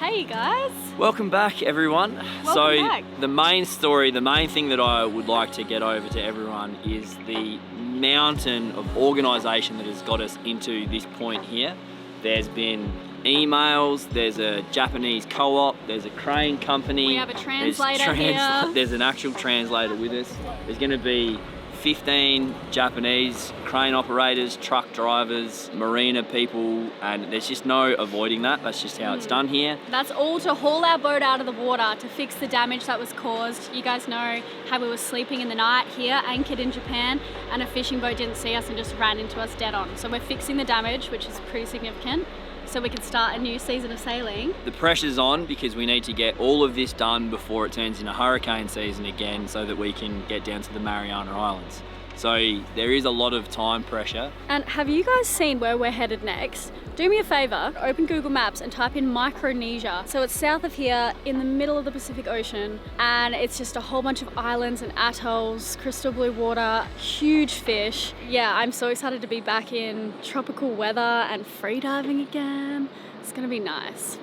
Hey guys. Welcome back, everyone. Welcome back. The main story, the main thing that I would like to get over to everyone is the mountain of organisation that has got us into this point here. There's been emails, there's a Japanese co-op, there's a crane company. We have a translator here. There's an actual translator with us. There's going to be 15 Japanese crane operators, truck drivers, marina people, and there's just no avoiding that. That's just how it's done here. That's all to haul our boat out of the water to fix the damage that was caused. You guys know how we were sleeping in the night here, anchored in Japan, and a fishing boat didn't see us and just ran into us dead on. So we're fixing the damage, which is pretty significant, so we can start a new season of sailing. The pressure's on because we need to get all of this done before it turns into hurricane season again so that we can get down to the Mariana Islands. So there is a lot of time pressure. And have you guys seen where we're headed next? Do me a favour, open Google Maps and type in Micronesia. So it's south of here in the middle of the Pacific Ocean, and it's just a whole bunch of islands and atolls, crystal blue water, huge fish. Yeah, I'm so excited to be back in tropical weather and freediving again. It's gonna be nice.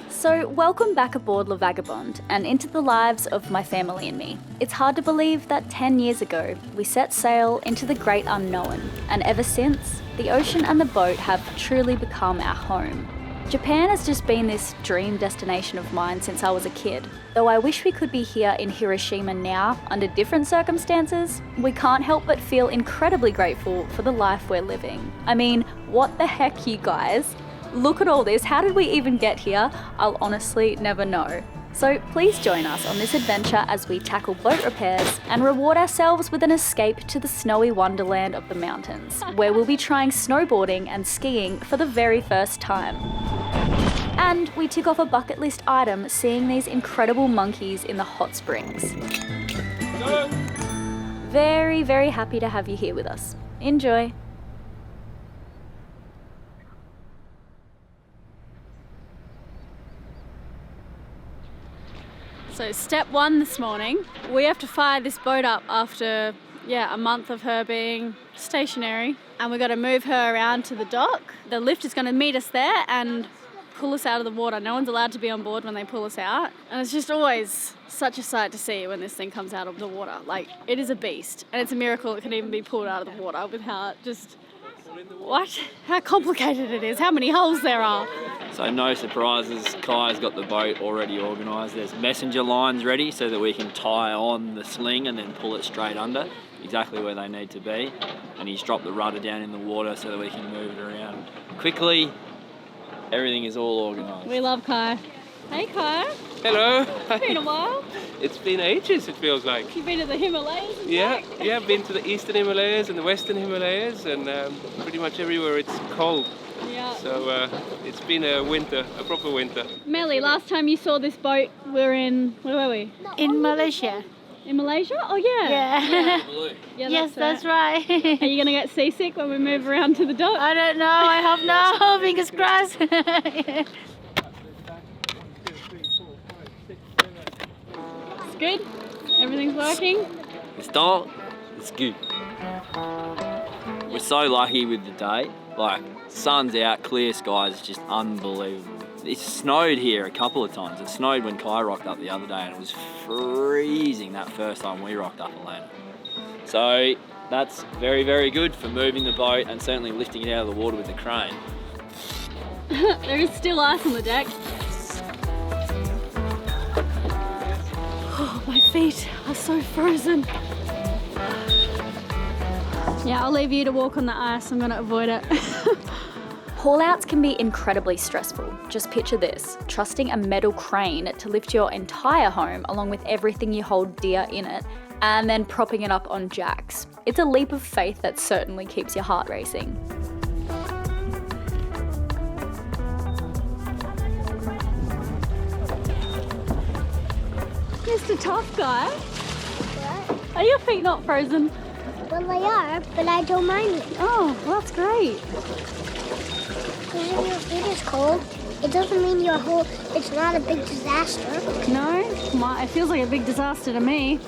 So welcome back aboard La Vagabonde and into the lives of my family and me. It's hard to believe that 10 years ago we set sail into the great unknown, and ever since, the ocean and the boat have truly become our home. Japan has just been this dream destination of mine since I was a kid. Though I wish we could be here in Hiroshima now under different circumstances, we can't help but feel incredibly grateful for the life we're living. I mean, what the heck, you guys? Look at all this, how did we even get here? I'll honestly never know. So please join us on this adventure as we tackle boat repairs and reward ourselves with an escape to the snowy wonderland of the mountains, where we'll be trying snowboarding and skiing for the very first time. And we tick off a bucket list item, seeing these incredible monkeys in the hot springs. Very, very happy to have you here with us. Enjoy. So step one this morning, we have to fire this boat up after, a month of her being stationary. And we've got to move her around to the dock. The lift is going to meet us there and pull us out of the water. No one's allowed to be on board when they pull us out. And it's just always such a sight to see when this thing comes out of the water. Like, it is a beast. And it's a miracle it can even be pulled out of the water with how it just... What? How complicated it is, how many holes there are. So no surprises, Kai's got the boat already organised. There's messenger lines ready so that we can tie on the sling and then pull it straight under, exactly where they need to be. And he's dropped the rudder down in the water so that we can move it around quickly. Everything is all organised. We love Kai. Hey Kai. Hello. It's been a while. It's been ages, it feels like. You've been to the Himalayas and Yeah, back? I've been to the Eastern Himalayas and the Western Himalayas, and pretty much everywhere it's cold. Yeah. So it's been a winter, a proper winter. Melly, last time you saw this boat, we were in, where were we? In Malaysia. In Malaysia? Oh yeah. Yeah. Yeah, Yes, that's right. Are you gonna get seasick when we move around to the dock? I don't know. I hope not. Fingers crossed. It's good? Everything's working? It's dark, it's good. We're so lucky with the day. Like, sun's out, clear skies, it's just unbelievable. It snowed here a couple of times. It snowed when Kai rocked up the other day and it was freezing that first time we rocked up Elena. So that's very, very good for moving the boat and certainly lifting it out of the water with the crane. There is still ice on the deck. Oh, my feet are so frozen. Yeah, I'll leave you to walk on the ice. I'm gonna avoid it. Haul-outs can be incredibly stressful. Just picture this, trusting a metal crane to lift your entire home along with everything you hold dear in it, and then propping it up on jacks. It's a leap of faith that certainly keeps your heart racing. Mr. Tough Guy, What? are your feet not frozen? Well, they are, but I don't mind it. Oh, well, that's great. Because if your feet is cold, it doesn't mean it's not a big disaster. No, it feels like a big disaster to me.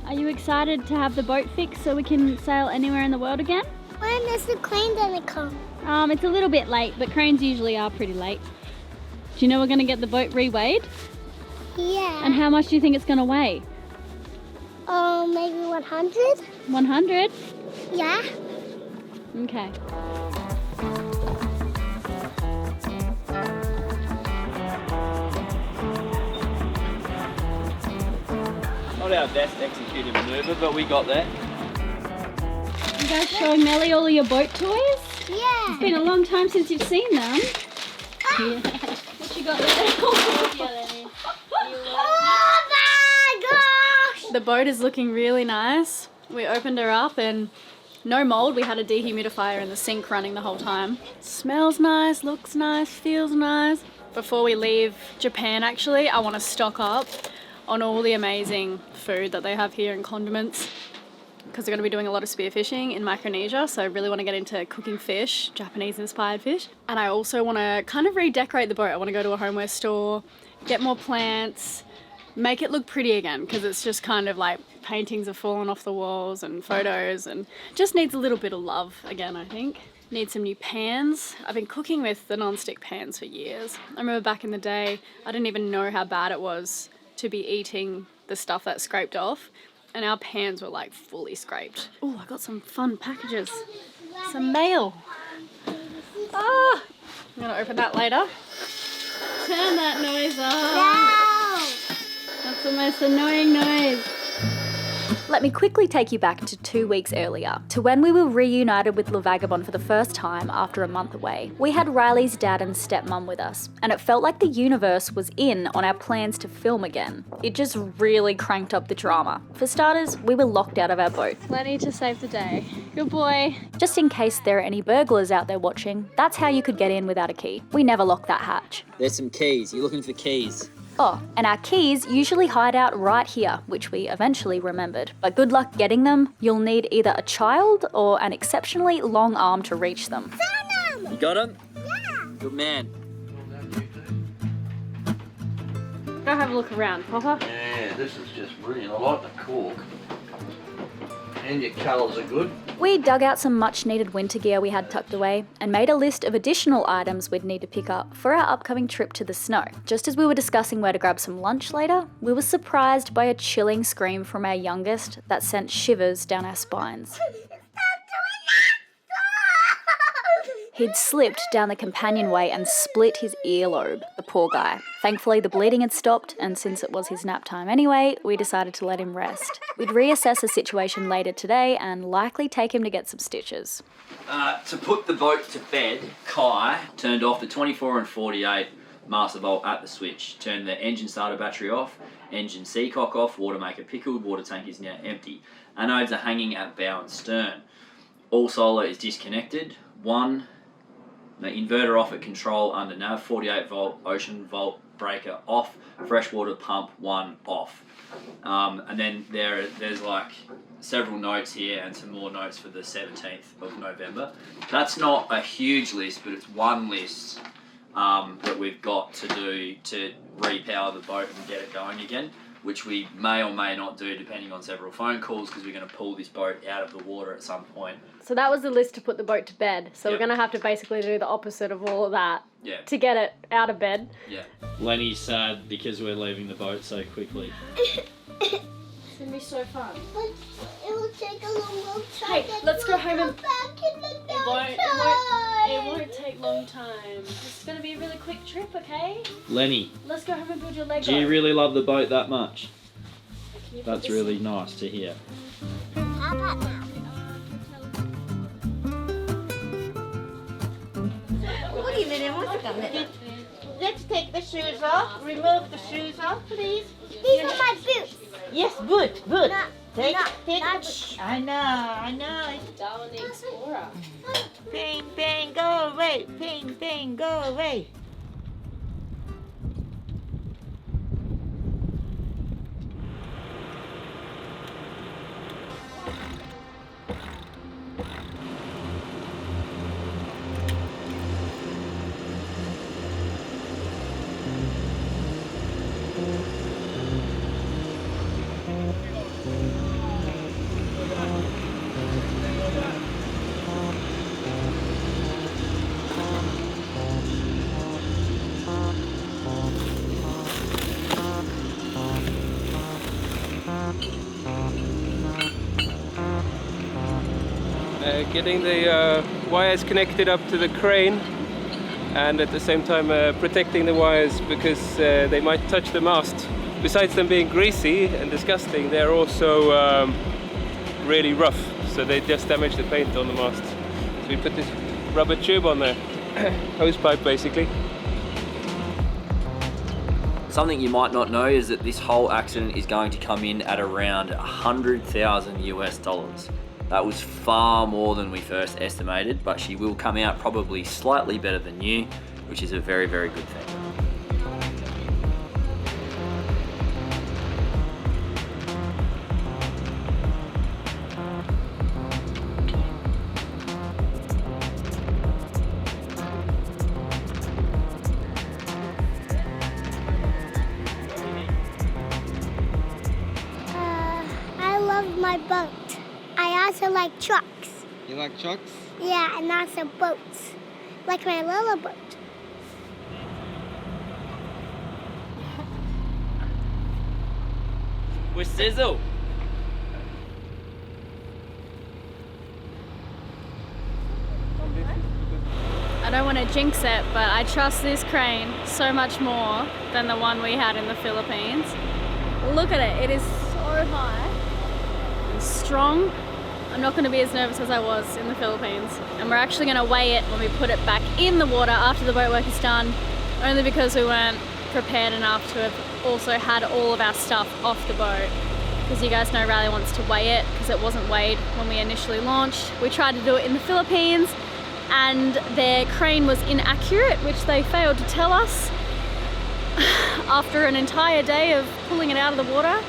Are you excited to have the boat fixed so we can sail anywhere in the world again? When time is the crane gonna come? It's a little bit late, but cranes usually are pretty late. Do you know we're going to get the boat reweighed? Yeah. And how much do you think it's going to weigh? Maybe 100? 100? Yeah. Okay. Not our best executed manoeuvre, but we got there. You guys showing Melly all of your boat toys? Yeah. It's been a long time since you've seen them. Yeah. What you got there? Oh my gosh! The boat is looking really nice. We opened her up and no mold. We had a dehumidifier in the sink running the whole time. Smells nice, looks nice, feels nice. Before we leave Japan, actually, I want to stock up on all the amazing food that they have here and condiments, because they're going to be doing a lot of spearfishing in Micronesia, so I really want to get into cooking fish, Japanese-inspired fish. And I also want to kind of redecorate the boat. I want to go to a homeware store, get more plants, make it look pretty again, because it's just kind of like paintings have fallen off the walls and photos, and just needs a little bit of love again, I think. Need some new pans. I've been cooking with the non-stick pans for years. I remember back in the day, I didn't even know how bad it was to be eating the stuff that scraped off. And our pans were like fully scraped. Oh, I got some fun packages. Some mail. Ah! I'm gonna open that later. Turn that noise off. No! That's the most annoying noise. Let me quickly take you back to 2 weeks earlier, to when we were reunited with Le Vagabond for the first time after a month away. We had Riley's dad and stepmom with us, and it felt like the universe was in on our plans to film again. It just really cranked up the drama. For starters, we were locked out of our boat. Lenny to save the day. Good boy. Just in case there are any burglars out there watching, that's how you could get in without a key. We never locked that hatch. There's some keys. You're looking for keys. Oh, and our keys usually hide out right here, which we eventually remembered. But good luck getting them. You'll need either a child or an exceptionally long arm to reach them. Found them! You got them? Yeah! Good man. Go have a look around, Papa. Yeah, this is just brilliant. I like the cork. And your colours are good. We dug out some much needed winter gear we had tucked away and made a list of additional items we'd need to pick up for our upcoming trip to the snow. Just as we were discussing where to grab some lunch later, we were surprised by a chilling scream from our youngest that sent shivers down our spines. He'd slipped down the companionway and split his earlobe, the poor guy. Thankfully, the bleeding had stopped, and since it was his nap time anyway, we decided to let him rest. We'd reassess the situation later today and likely take him to get some stitches. To put the boat to bed, Kai turned off the 24 and 48 master volt at the switch, turned the engine starter battery off, engine seacock off, water maker pickled, water tank is now empty. Anodes are hanging at bow and stern. All solar is disconnected. The inverter off at control under nav, 48 volt ocean volt breaker off, freshwater pump 1 off. And then there's like several notes here and some more notes for the 17th of November. That's not a huge list, but it's one list that we've got to do to repower the boat and get it going again, which we may or may not do depending on several phone calls, because we're going to pull this boat out of the water at some point. So that was the list to put the boat to bed. So Yep. we're going to have to basically do the opposite of all of that Yeah. to get it out of bed. Yeah. Lenny's sad because we're leaving the boat so quickly. It's going to be so fun. But it will take a long Hey, time. let's go home and... Back in the It won't take long time. It's going to be a really quick trip, okay? Lenny, Let's go home and build your Lego. do you really love the boat that much? Can you put That's this- really nice to hear. How about now? Wait a minute, what's a minute? Let's take the shoes off. Remove the shoes off, please. These are my boots. Yes, good, good. No, Take no, the shh. I know. Darwin the Explorer. Pain, pain, go away. Pain, pain, go away. getting the wires connected up to the crane, and at the same time protecting the wires because they might touch the mast. Besides them being greasy and disgusting, they're also really rough, so they just damage the paint on the mast. So we put this rubber tube on there, hose pipe basically. Something you might not know is that this whole accident is going to come in at around $100,000 US. That was far more than we first estimated, but she will come out probably slightly better than new, which is a very, very good thing. I love my boat. I also like trucks. You like trucks? Yeah, and also boats. Like my little boat. With sizzle. I don't want to jinx it, but I trust this crane so much more than the one we had in the Philippines. Look at it, it is so high and strong. I'm not going to be as nervous as I was in the Philippines. And we're actually going to weigh it when we put it back in the water after the boat work is done, only because we weren't prepared enough to have also had all of our stuff off the boat. Because you guys know Riley wants to weigh it because it wasn't weighed when we initially launched. We tried to do it in the Philippines and their crane was inaccurate, which they failed to tell us after an entire day of pulling it out of the water.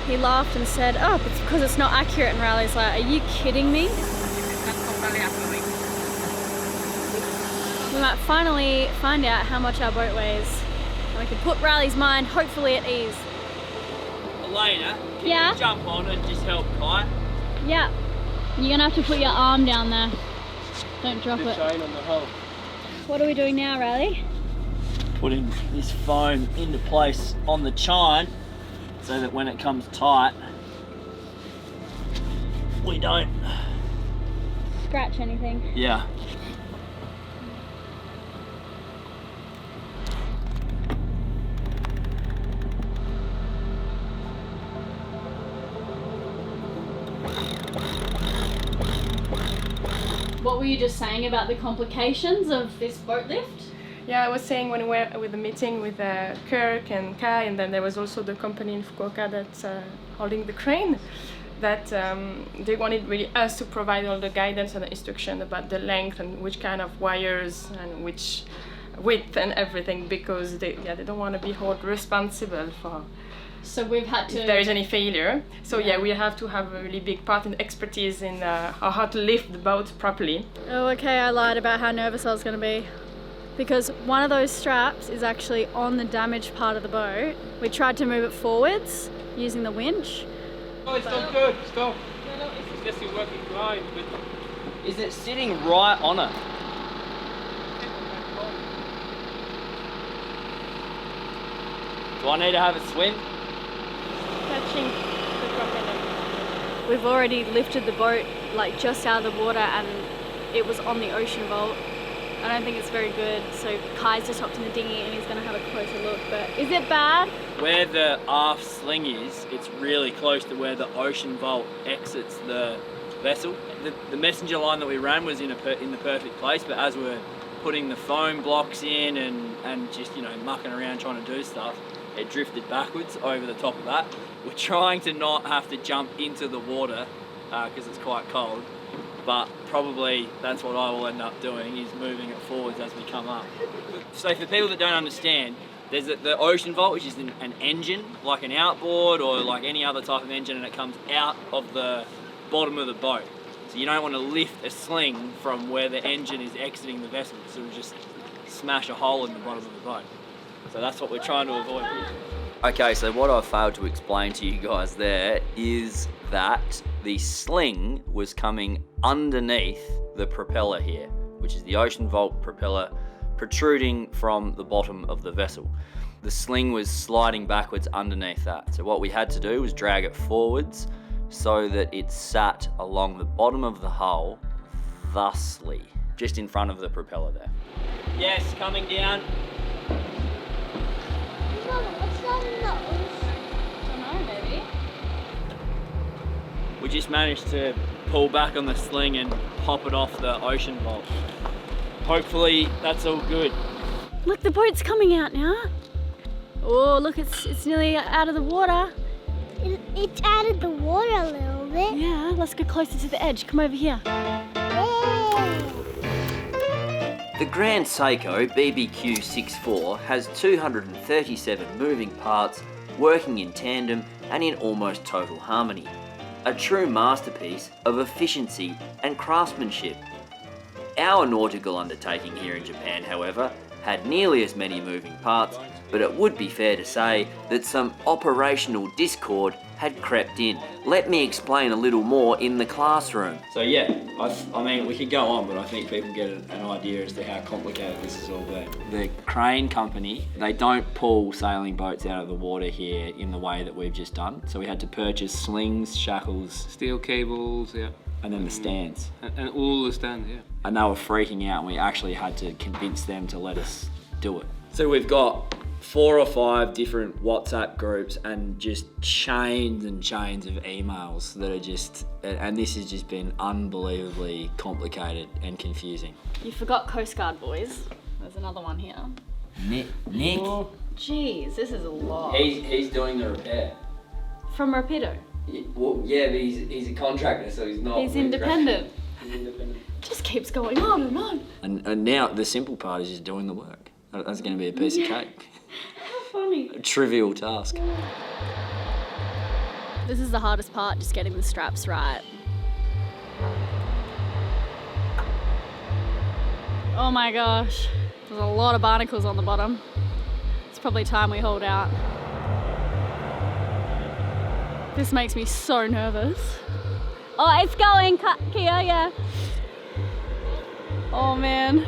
He laughed and said, "Oh, it's because it's not accurate." And Riley's like, "Are you kidding me?" We might finally find out how much our boat weighs. And we can put Riley's mind hopefully at ease. Elena, can Yeah? you jump on and just help kite? Yeah. You're gonna have to put your arm down there. Don't drop The it. shine on the hull. What are we doing now, Riley? Putting this foam into place on the chine so that when it comes tight, we don't. Scratch anything. Yeah. What were you just saying about the complications of this boat lift? Yeah, I was saying when we were with the meeting with Kirk and Kai, and then there was also the company in Fukuoka that's holding the crane, that they wanted really us to provide all the guidance and the instruction about the length and which kind of wires and which width and everything, because they don't want to be held responsible for So we've had to... if there is any failure. So yeah, we have to have a really big part in expertise in how to lift the boat properly. Oh, okay, I lied about how nervous I was going to be. Because one of those straps is actually on the damaged part of the boat. We tried to move it forwards using the winch. Oh, it's not good. Stop. No, it's just a working blind. But Is it sitting right on it? Do I need to have a swim? Touching the propeller. We've already lifted the boat like just out of the water and it was on the ocean vault. I don't think it's very good, so Kai's just hopped in the dinghy and he's going to have a closer look. But is it bad? Where the aft sling is, it's really close to where the ocean vault exits the vessel. The messenger line that we ran was in the perfect place, but as we're putting the foam blocks in and just mucking around trying to do stuff, it drifted backwards over the top of that. We're trying to not have to jump into the water because it's quite cold, but probably that's what I will end up doing, is moving it forwards as we come up. So for people that don't understand, there's the ocean vault, which is an engine, like an outboard or like any other type of engine, and it comes out of the bottom of the boat. So you don't want to lift a sling from where the engine is exiting the vessel, so it'll just smash a hole in the bottom of the boat. So that's what we're trying to avoid here. Okay, so what I've failed to explain to you guys there is that the sling was coming underneath the propeller here, which is the ocean vault propeller protruding from the bottom of the vessel. The sling was sliding backwards underneath that. So what we had to do was drag it forwards so that it sat along the bottom of the hull thusly, just in front of the propeller there. Yes, coming down. What's that nose? I don't know, maybe. We just managed to pull back on the sling and pop it off the ocean vault. Hopefully that's all good. Look, the boat's coming out now. Oh, look, it's nearly out of the water. It's out of the water a little bit. Yeah, let's go closer to the edge. Come over here. The Grand Seiko BBQ-64 has 237 moving parts working in tandem and in almost total harmony. A true masterpiece of efficiency and craftsmanship. Our nautical undertaking here in Japan, however, had nearly as many moving parts, but it would be fair to say that some operational discord had crept in. Let me explain a little more in the classroom. So yeah, I mean, we could go on, but I think people get an idea as to how complicated this has all been. The crane company, they don't pull sailing boats out of the water here in the way that we've just done. So we had to purchase slings, shackles, Steel cables, yeah. and then the stands. And all the stands, yeah. And they were freaking out, and we actually had to convince them to let us do it. So we've got 4 or 5 different WhatsApp groups and just chains and chains of emails that are just, and this has just been unbelievably complicated and confusing. You forgot Coast Guard boys. There's another one here. Nick? Jeez, this is a lot. He's doing the repair. From Rapido. Well, yeah, but he's a contractor, so he's not. He's independent. He's independent. Just keeps going on and on. And now the simple part is just doing the work. That's going to be a piece of cake. How funny. A trivial task. This is the hardest part, just getting the straps right. Oh my gosh, there's a lot of barnacles on the bottom. It's probably time we hauled out. This makes me so nervous. Oh, it's going, Kia, yeah. Oh man.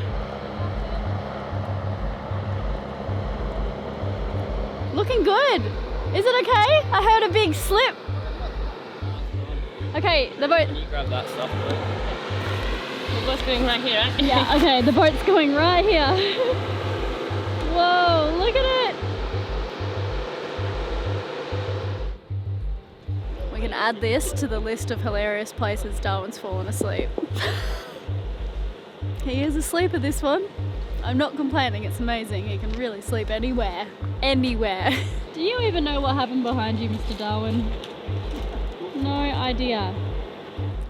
Looking good. Is it okay? I heard a big slip. Okay, the boat. Can you grab that stuff, please? The boat's going right here. Yeah, okay, the boat's going right here. Whoa, look at it. We can add this to the list of hilarious places Darwin's fallen asleep. He is asleep at this one. I'm not complaining, it's amazing. He can really sleep anywhere. Anywhere. Do you even know what happened behind you, Mr. Darwin? No idea.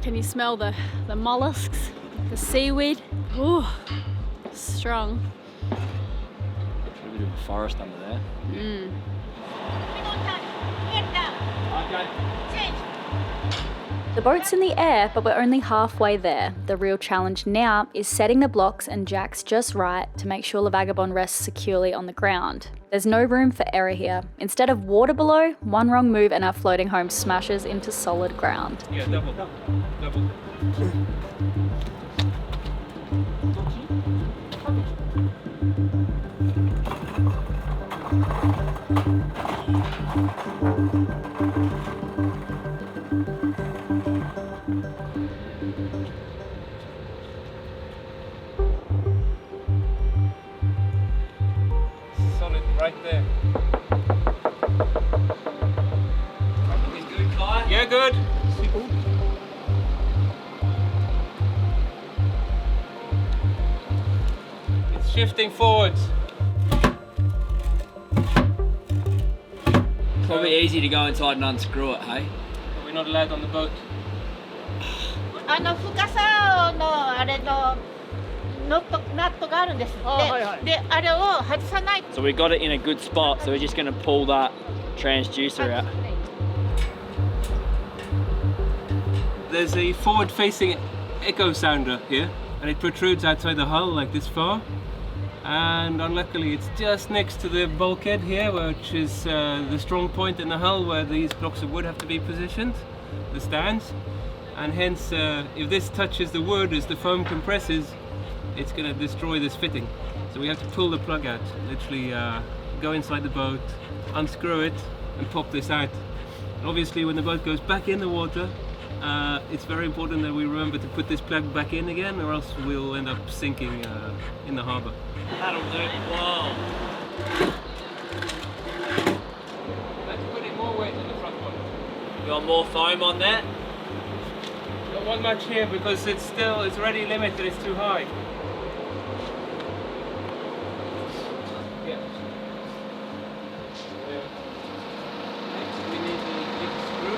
Can you smell the mollusks? The seaweed? Ooh, strong. A bit of a forest under there. Mm. The boat's in the air, but we're only halfway there. The real challenge now is setting the blocks and jacks just right to make sure the Vagabond rests securely on the ground. There's no room for error here. Instead of water below, one wrong move and our floating home smashes into solid ground. Yeah, double. Solid right there. Everything's good, Kai? Yeah, good. It's shifting forwards. Probably easy to go inside and unscrew it, hey? We're not allowed on the boat. 深さのあれのナットがあるんですって。で、あれを外さない。 So we got it in a good spot, so we're just going to pull that transducer out. There's a forward-facing echo sounder here, and it protrudes outside the hull like this far. And unluckily it's just next to the bulkhead here, which is the strong point in the hull where these blocks of wood have to be positioned, the stands. And hence, if this touches the wood as the foam compresses, it's going to destroy this fitting. So we have to pull the plug out, literally go inside the boat, unscrew it and pop this out. Obviously, when the boat goes back in the water, it's very important that we remember to put this plug back in again, or else we'll end up sinking in the harbour. That'll do. Whoa. Let's put in more weight in the front one. You want more foam on that? Don't want much here because it's already limited, it's too high. Yeah. Next we need the big screw.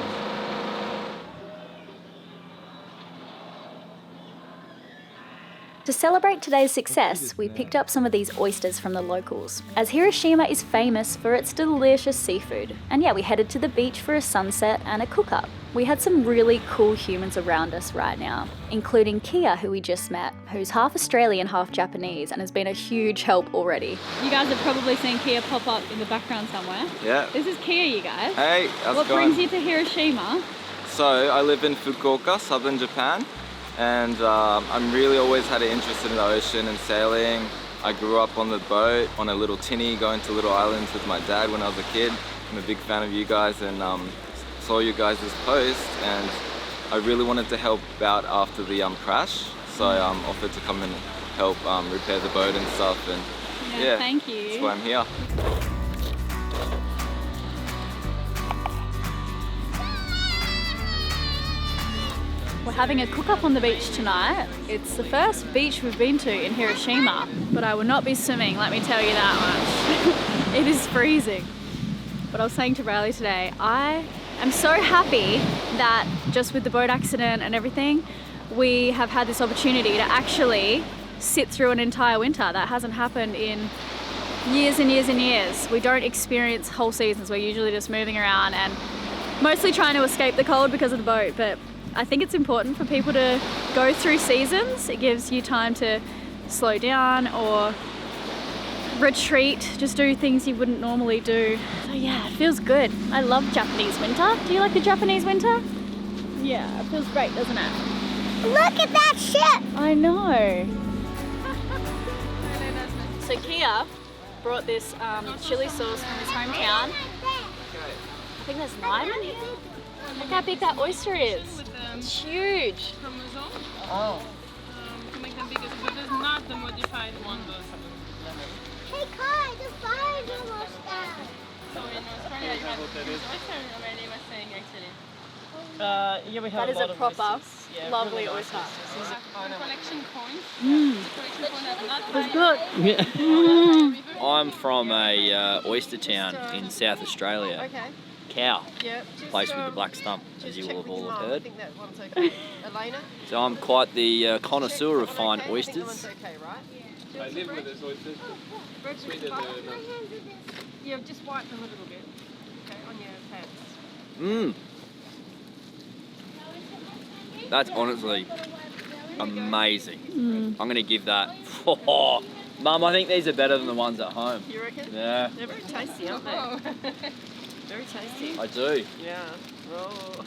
To celebrate today's success, we picked up some of these oysters from the locals, as Hiroshima is famous for its delicious seafood. And yeah, we headed to the beach for a sunset and a cook-up. We had some really cool humans around us right now, including Kia, who we just met, who's half Australian, half Japanese, and has been a huge help already. You guys have probably seen Kia pop up in the background somewhere. Yeah. This is Kia, you guys. Hey, how's What it going? brings you to Hiroshima? So I live in Fukuoka, southern Japan, and I'm really always had an interest in the ocean and sailing. I grew up on the boat, on a little tinny, going to little islands with my dad when I was a kid. I'm a big fan of you guys and saw you guys' post, and I really wanted to help out after the crash. So I offered to come and help repair the boat and stuff, and yeah, Thank you. that's why I'm here. We're having a cook-up on the beach tonight. It's the first beach we've been to in Hiroshima, but I will not be swimming, let me tell you that much. It is freezing. But I was saying to Riley today, I am so happy that just with the boat accident and everything, we have had this opportunity to actually sit through an entire winter. That hasn't happened in years and years and years. We don't experience whole seasons. We're usually just moving around and mostly trying to escape the cold because of the boat, but I think it's important for people to go through seasons. It gives you time to slow down or retreat, just do things you wouldn't normally do. So yeah, it feels good. I love Japanese winter. Do you like the Japanese winter? Yeah, it feels great, doesn't it? Look at that ship! I know. So Kia brought this chili sauce from his hometown. I think there's lime in here. Look how big that oyster is. It's huge. Oh. To make them bigger, but there's not the modified one. Hey Kai, the fire's almost down. So in Australia you have oyster already, was saying actually. Yeah, we have That is a proper, lovely really nice oyster. oysters. Collection coins. It's good. I'm from a oyster town in South Australia. Okay. Cow. Yeah. Place with the black stump, as you will have all I heard. think that one's okay. Elena? So I'm quite the connoisseur of fine Okay, I think that one's oysters. okay, right? I live with this oysters. Sweeter than Yeah, just wipe them a little bit. Okay, on your pants. Mmm. That's honestly amazing. I'm going to give that. Oh, Mum, I think these are better than the ones at home. You reckon? Yeah, They're very tasty, aren't they? Very tasty. I do. Yeah. Oh.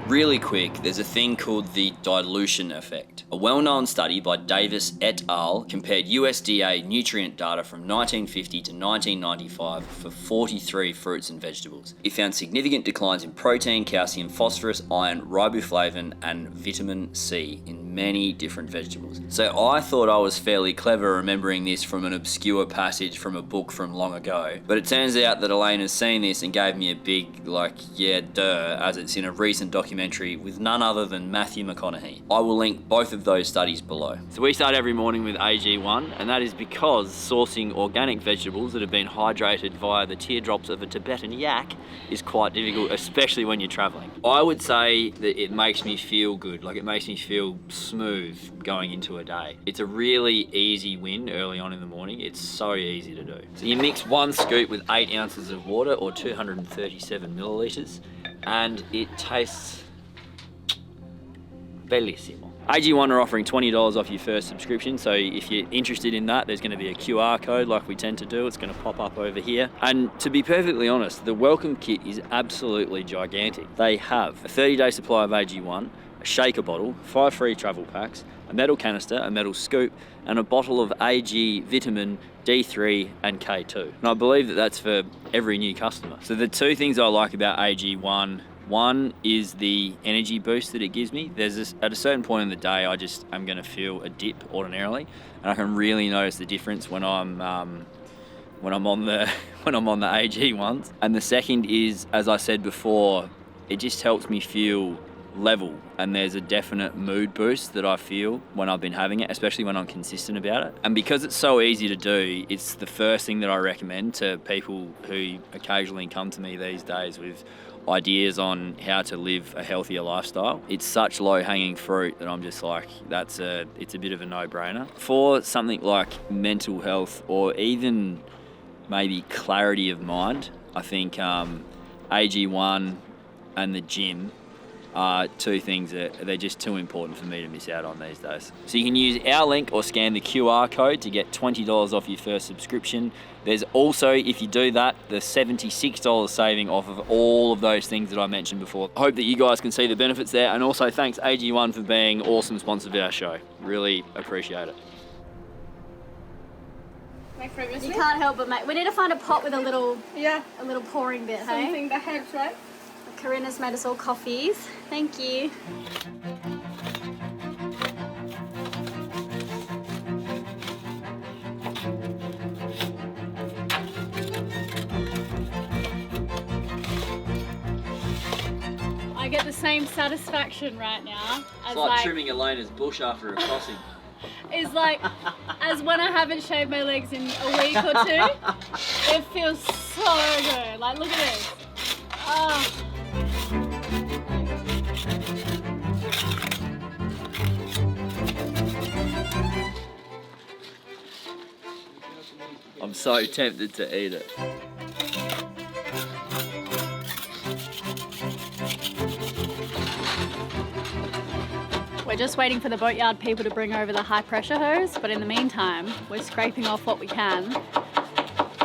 Really quick, there's a thing called the dilution effect. A well-known study by Davis et al. Compared USDA nutrient data from 1950 to 1995 for 43 fruits and vegetables. It found significant declines in protein, calcium, phosphorus, iron, riboflavin, and vitamin C in many different vegetables. So I thought I was fairly clever remembering this from an obscure passage from a book from long ago. But it turns out that Elaine's seen this and gave me a big, yeah, duh, as it's in a recent documentary with none other than Matthew McConaughey. I will link both of those studies below. So we start every morning with AG1, and that is because sourcing organic vegetables that have been hydrated via the teardrops of a Tibetan yak is quite difficult, especially when you're traveling. I would say that it makes me feel good, like it makes me feel smooth going into a day. It's a really easy win early on in the morning. It's so easy to do. So you mix 1 scoop with 8 ounces of water or 237 millilitres, and it tastes bellissimo. AG1 are offering $20 off your first subscription, so if you're interested in that, there's going to be a QR code like we tend to do. It's going to pop up over here. And to be perfectly honest, the welcome kit is absolutely gigantic. They have a 30-day supply of AG1, a shaker bottle, 5 free travel packs, a metal canister, a metal scoop, and a bottle of AG vitamin D3 and K2. And I believe that that's for every new customer. So the 2 things I like about AG1, one is the energy boost that it gives me. At a certain point in the day, I'm going to feel a dip ordinarily, and I can really notice the difference when I'm on the AG ones. And the second is, as I said before, it just helps me feel level, and there's a definite mood boost that I feel when I've been having it, especially when I'm consistent about it. And because it's so easy to do, it's the first thing that I recommend to people who occasionally come to me these days with ideas on how to live a healthier lifestyle. It's such low-hanging fruit that I'm just like, it's a bit of a no-brainer. For something like mental health or even maybe clarity of mind, I think AG1 and the gym are 2 things that they're just too important for me to miss out on these days. So you can use our link or scan the QR code to get $20 off your first subscription. There's also, if you do that, the $76 saving off of all of those things that I mentioned before. I hope that you guys can see the benefits there, and also thanks AG1 for being an awesome sponsor of our show. Really appreciate it. You can't help but make. We need to find a pot with a little pouring bit, hey? Something that helps, right? Corinna's made us all coffees. Thank you. I get the same satisfaction right now as It's like trimming Elena's bush after a crossing. Is like as when I haven't shaved my legs in a week or 2. It feels so good. Like, look at this. Oh. I'm so tempted to eat it. We're just waiting for the boatyard people to bring over the high pressure hose, but in the meantime, we're scraping off what we can.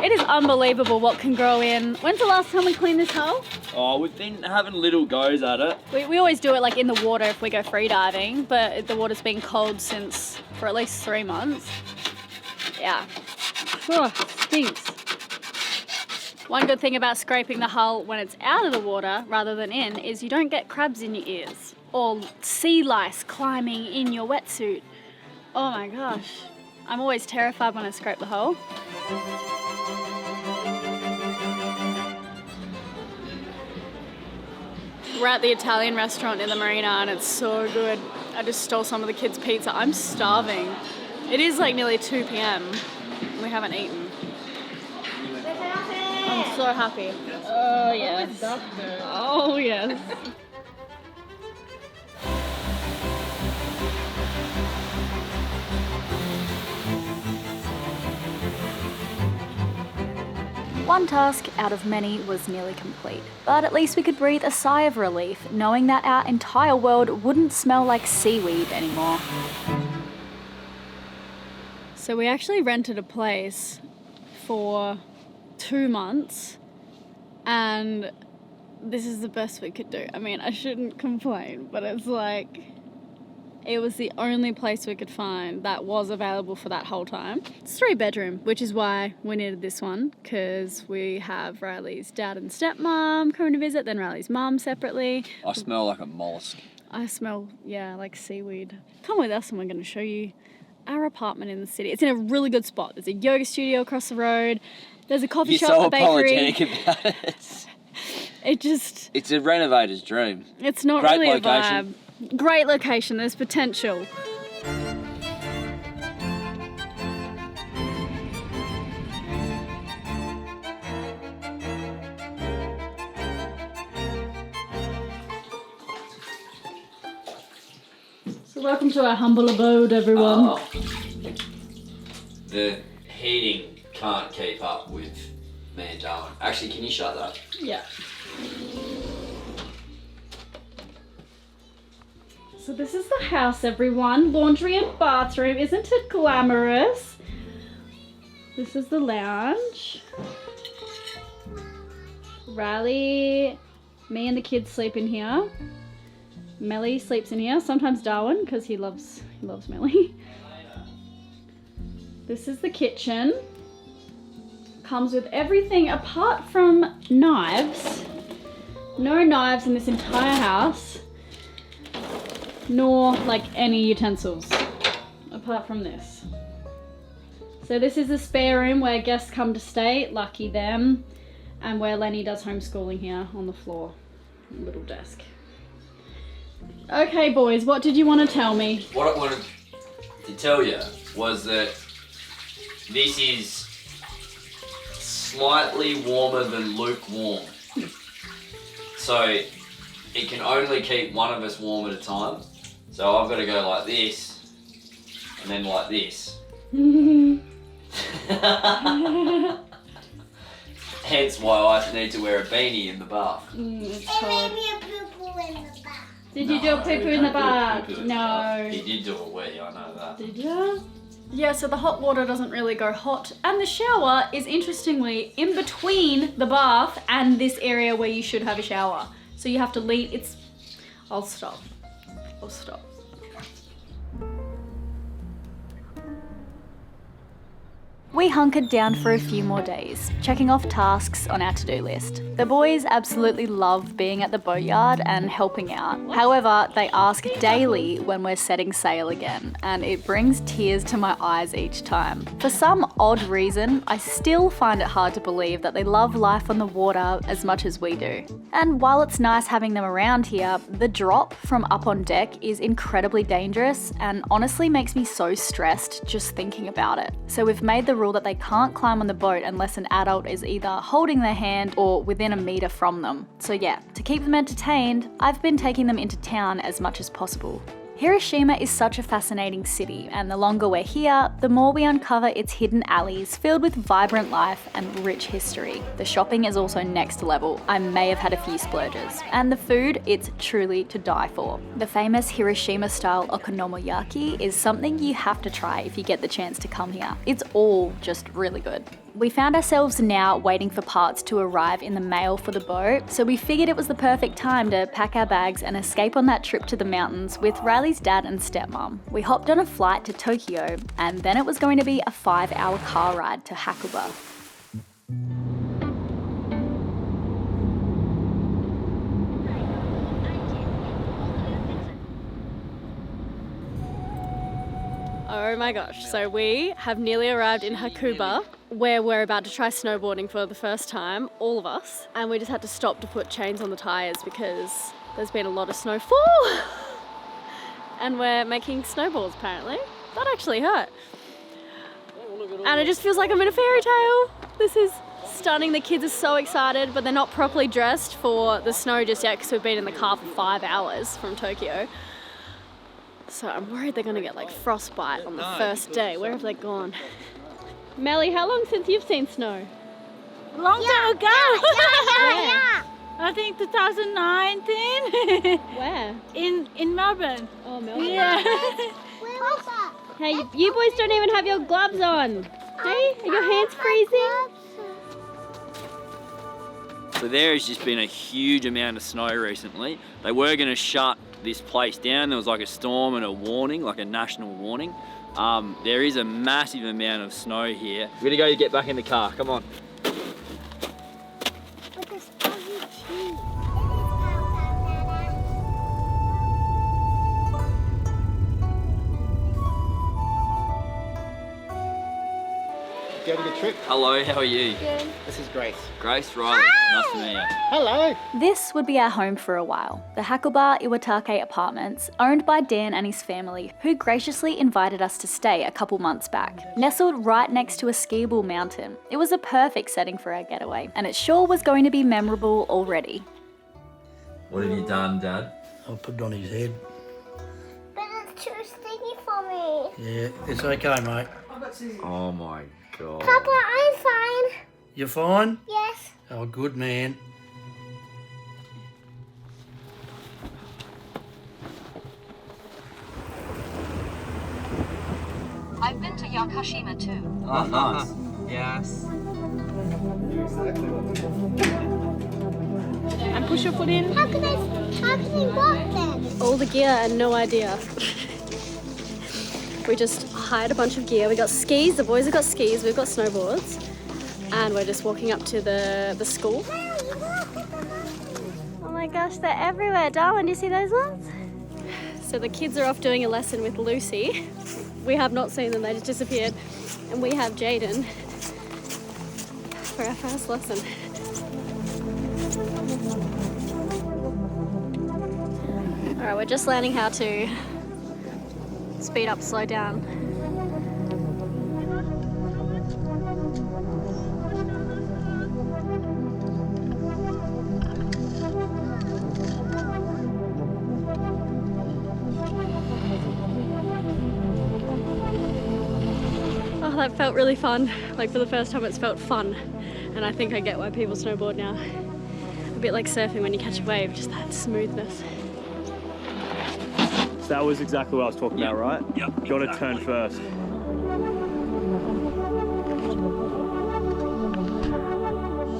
It is unbelievable what can grow in. When's the last time we cleaned this hull? Oh, we've been having little goes at it. We always do it like in the water if we go free diving, but the water's been cold for at least 3 months. Yeah. Oh, stinks. One good thing about scraping the hull when it's out of the water rather than in is you don't get crabs in your ears or sea lice climbing in your wetsuit. Oh my gosh. I'm always terrified when I scrape the hull. We're at the Italian restaurant in the marina and it's so good. I just stole some of the kids' pizza. I'm starving. It is like nearly 2 p.m. We haven't eaten. I'm so happy. Oh yes. Oh yes. One task out of many was nearly complete, but at least we could breathe a sigh of relief knowing that our entire world wouldn't smell like seaweed anymore. So we actually rented a place for 2 months and this is the best we could do. I mean, I shouldn't complain, but it's like, it was the only place we could find that was available for that whole time. It's 3-bedroom, which is why we needed this one, because we have Riley's dad and stepmom coming to visit, then Riley's mum separately. I smell like a mollusk. I smell, yeah, like seaweed. Come with us and we're going to show you our apartment in the city. It's in a really good spot. There's a yoga studio across the road. There's a coffee shop, a bakery. You're so apologetic about it. It's a renovator's dream. It's not Great really location. a vibe. Great location, there's potential. So welcome to our humble abode, everyone. Oh. The heating can't keep up with me and Darwin. Actually, can you shut that? Yeah. So this is the house, everyone. Laundry and bathroom. Isn't it glamorous? This is the lounge. Riley, me and the kids sleep in here. Melly sleeps in here. Sometimes Darwin, because he loves Melly. This is the kitchen. Comes with everything apart from knives. No knives in this entire house. Nor like any utensils apart from this. So this is the spare room where guests come to stay, lucky them, and where Lenny does homeschooling here on the floor. Little desk. Okay boys, what did you want to tell me? What I wanted to tell you was that this is slightly warmer than lukewarm. So it can only keep one of us warm at a time. So I've got to go like this, and then like this. Hence why I need to wear a beanie in the bath. It's And cold. maybe a poo-poo in the bath. Did you do a poo-poo in the bath? No. He did do a wee, I know that. Did you? Yeah, so the hot water doesn't really go hot. And the shower is interestingly in between the bath and this area where you should have a shower. So you have to lean, I'll stop. We hunkered down for a few more days, checking off tasks on our to-do list. The boys absolutely love being at the boatyard and helping out. However, they ask daily when we're setting sail again, and it brings tears to my eyes each time. For some odd reason, I still find it hard to believe that they love life on the water as much as we do. And while it's nice having them around here, the drop from up on deck is incredibly dangerous and honestly makes me so stressed just thinking about it. So we've made the rule that they can't climb on the boat unless an adult is either holding their hand or within a meter from them. So yeah, to keep them entertained, I've been taking them into town as much as possible. Hiroshima is such a fascinating city, and the longer we're here, the more we uncover its hidden alleys filled with vibrant life and rich history. The shopping is also next level. I may have had a few splurges. And the food, it's truly to die for. The famous Hiroshima-style okonomiyaki is something you have to try if you get the chance to come here. It's all just really good. We found ourselves now waiting for parts to arrive in the mail for the boat, so we figured it was the perfect time to pack our bags and escape on that trip to the mountains with Riley's dad and stepmom. We hopped on a flight to Tokyo, and then it was going to be a 5-hour car ride to Hakuba. Oh my gosh, so we have nearly arrived in Hakuba, where we're about to try snowboarding for the first time, all of us, and we just had to stop to put chains on the tyres because there's been a lot of snowfall and we're making snowballs apparently. That actually hurt. And it just feels like I'm in a fairy tale. This is stunning. The kids are so excited, but they're not properly dressed for the snow just yet because we've been in the car for 5 hours from Tokyo. So I'm worried they're gonna get like frostbite on the first day. Where have they gone? Melly, how long since you've seen snow? Long time ago. Where? I think 2019. Where? In Melbourne. Oh, Melbourne. Yeah. Where was that? Hey, you boys don't even have your gloves on. Hey, are your hands freezing? So there has just been a huge amount of snow recently. They were going to shut this place down. There was like a storm and a warning, like a national warning. There is a massive amount of snow here. We're gonna go get back in the car, come on. You having a good trip? Hello, how are you? Good. This is Grace. Grace, Riley, nice to meet you. Hello. This would be our home for a while, the Hakuba Iwatake Apartments, owned by Dan and his family, who graciously invited us to stay a couple months back. Nestled right next to a skiable mountain, it was a perfect setting for our getaway, and it sure was going to be memorable already. What have you done, Dad? I'll put it on his head. But it's too sticky for me. Yeah, it's okay, mate. Oh my God. Papa, I'm fine. You fine? Yes. Oh, good man. I've been to Yakushima too. Oh, nice. Yes. I'm push your foot in. How can I walk then? All the gear and no idea. We just hired a bunch of gear. We got skis, the boys have got skis, we've got snowboards. And we're just walking up to the school. Oh my gosh, they're everywhere. Darwin, do you see those ones? So the kids are off doing a lesson with Lucy. We have not seen them, they just disappeared. And we have Jaden for our first lesson. All right, we're just learning how to speed up, slow down. Oh, that felt really fun. Like for the first time it's felt fun. And I think I get why people snowboard now. A bit like surfing when you catch a wave, just that smoothness. That was exactly what I was talking about, right? Yep. Got to turn first.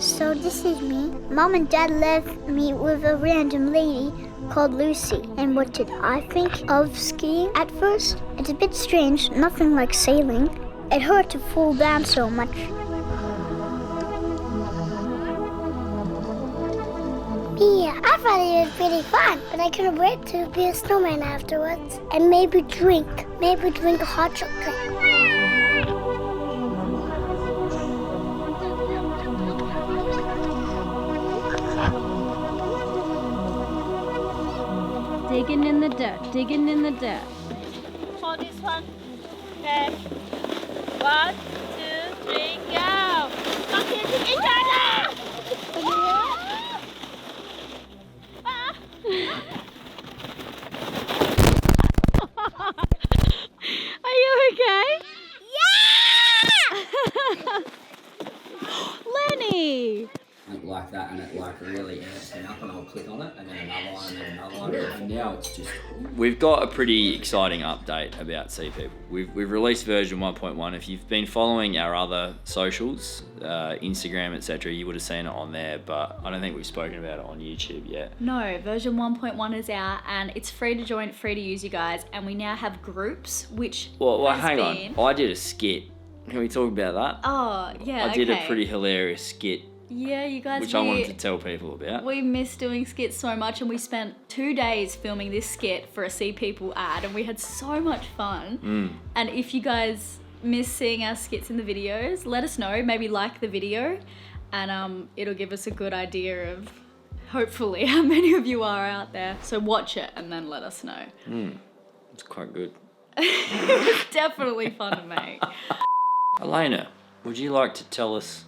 So this is me. Mom and Dad left me with a random lady called Lucy. And what did I think of skiing at first? It's a bit strange, nothing like sailing. It hurt to fall down so much. Yeah, I thought it was pretty fun, but I couldn't wait to be a snowman afterwards. And maybe drink a hot chocolate. Digging in the dirt, digging in the dirt. For this one. Okay. 1, 2, 3, go! Okay, to each other! Are you okay? Yeah! Lenny! Like that, and it like really amps me up, and I'll click on it, and then another one, and then another one, and now it's just... We've got a pretty exciting update about Sea People. We've released version 1.1. If you've been following our other socials, Instagram, etc., you would have seen it on there, but I don't think we've spoken about it on YouTube yet. No, version 1.1 is out, and it's free to join, free to use, you guys, and we now have groups, which Well, hang on. I did a skit. Can we talk about that? Oh, yeah, I did a pretty hilarious skit, Yeah, you guys. which I wanted to tell people about. We miss doing skits so much, and we spent 2 days filming this skit for a Sea People ad, and we had so much fun. And if you guys miss seeing our skits in the videos, let us know. Maybe like the video, and it'll give us a good idea of hopefully how many of you are out there. So watch it and then let us know. It's quite good. It was definitely fun to make. Elayna, would you like to tell us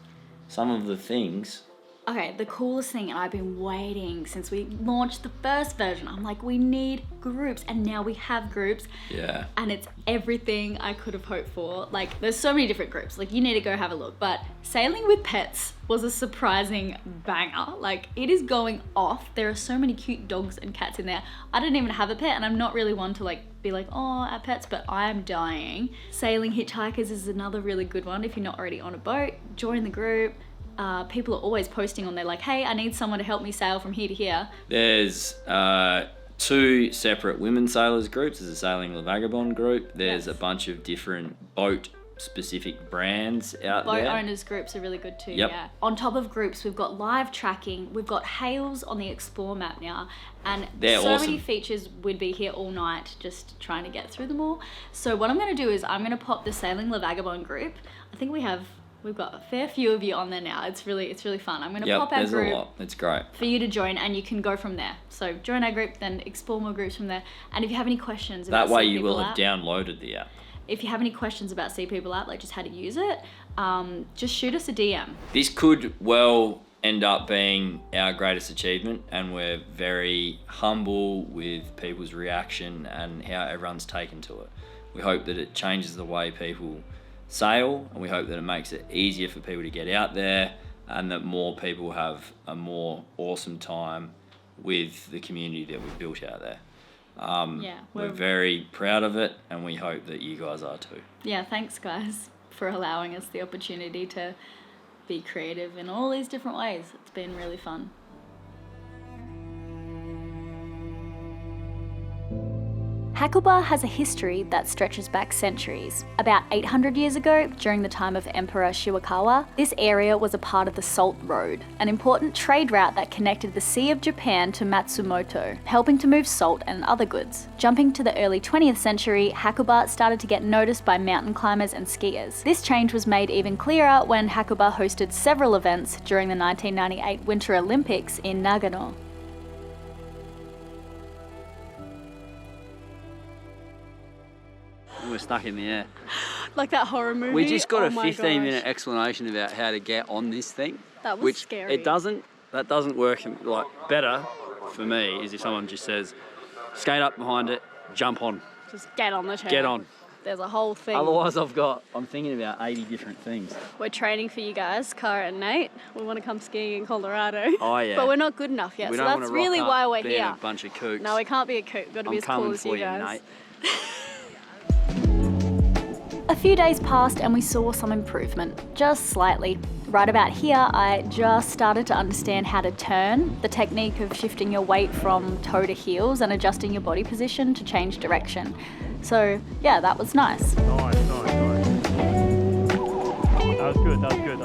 some of the things? Okay, the coolest thing, and I've been waiting since we launched the first version. I'm like, we need groups, and now we have groups. Yeah. And it's everything I could have hoped for. Like, there's so many different groups. Like, you need to go have a look. But sailing with pets was a surprising banger. Like, it is going off. There are so many cute dogs and cats in there. I don't even have a pet, and I'm not really one to like be like, oh, our pets, but I am dying. Sailing hitchhikers is another really good one. If you're not already on a boat, join the group. People are always posting on there like, hey, I need someone to help me sail from here to here. There's 2 separate women sailors groups. There's a Sailing the Vagabonde group. There's a bunch of different boat specific brands out there. Boat owners groups are really good too, Yep. yeah. On top of groups, we've got live tracking, we've got hails on the Explore map now, and They're so awesome. many features. We'd be here all night just trying to get through them all. So what I'm gonna do is I'm gonna pop the Sailing the Vagabonde group. I think we've got a fair few of you on there now. It's really fun. I'm gonna pop our there's group a lot. It's great. for you to join, and you can go from there. So join our group, then explore more groups from there. And if you have any questions about That way Sea you People will have app, downloaded the app. if you have any questions about Sea People app, like just how to use it, just shoot us a DM. This could well end up being our greatest achievement, and we're very humble with people's reaction and how everyone's taken to it. We hope that it changes the way people sail, and we hope that it makes it easier for people to get out there, and that more people have a more awesome time with the community that we've built out there. We're very proud of it, and we hope that you guys are too. Yeah, thanks guys for allowing us the opportunity to be creative in all these different ways. It's been really fun. Hakuba has a history that stretches back centuries. About 800 years ago, during the time of Emperor Shiwakawa, this area was a part of the Salt Road, an important trade route that connected the Sea of Japan to Matsumoto, helping to move salt and other goods. Jumping to the early 20th century, Hakuba started to get noticed by mountain climbers and skiers. This change was made even clearer when Hakuba hosted several events during the 1998 Winter Olympics in Nagano. We're stuck in the air. Like that horror movie. We just got Oh a my 15-minute gosh. explanation about how to get on this thing. That was which scary. That doesn't work. Like, better for me is if someone just says, skate up behind it, jump on. Just get on the chair. Get on. There's a whole thing. Otherwise I'm thinking about 80 different things. We're training for you guys, Cara and Nate. We want to come skiing in Colorado. Oh yeah. But we're not good enough yet, We so don't that's wanna rock really up why we're being here. a bunch of kooks. No, we can't be a kook. We've got to be as cool as you guys. Nate. A few days passed and we saw some improvement, just slightly. Right about here, I just started to understand how to turn, the technique of shifting your weight from toe to heels and adjusting your body position to change direction. So yeah, that was nice. Nice. That was good, that was beautiful.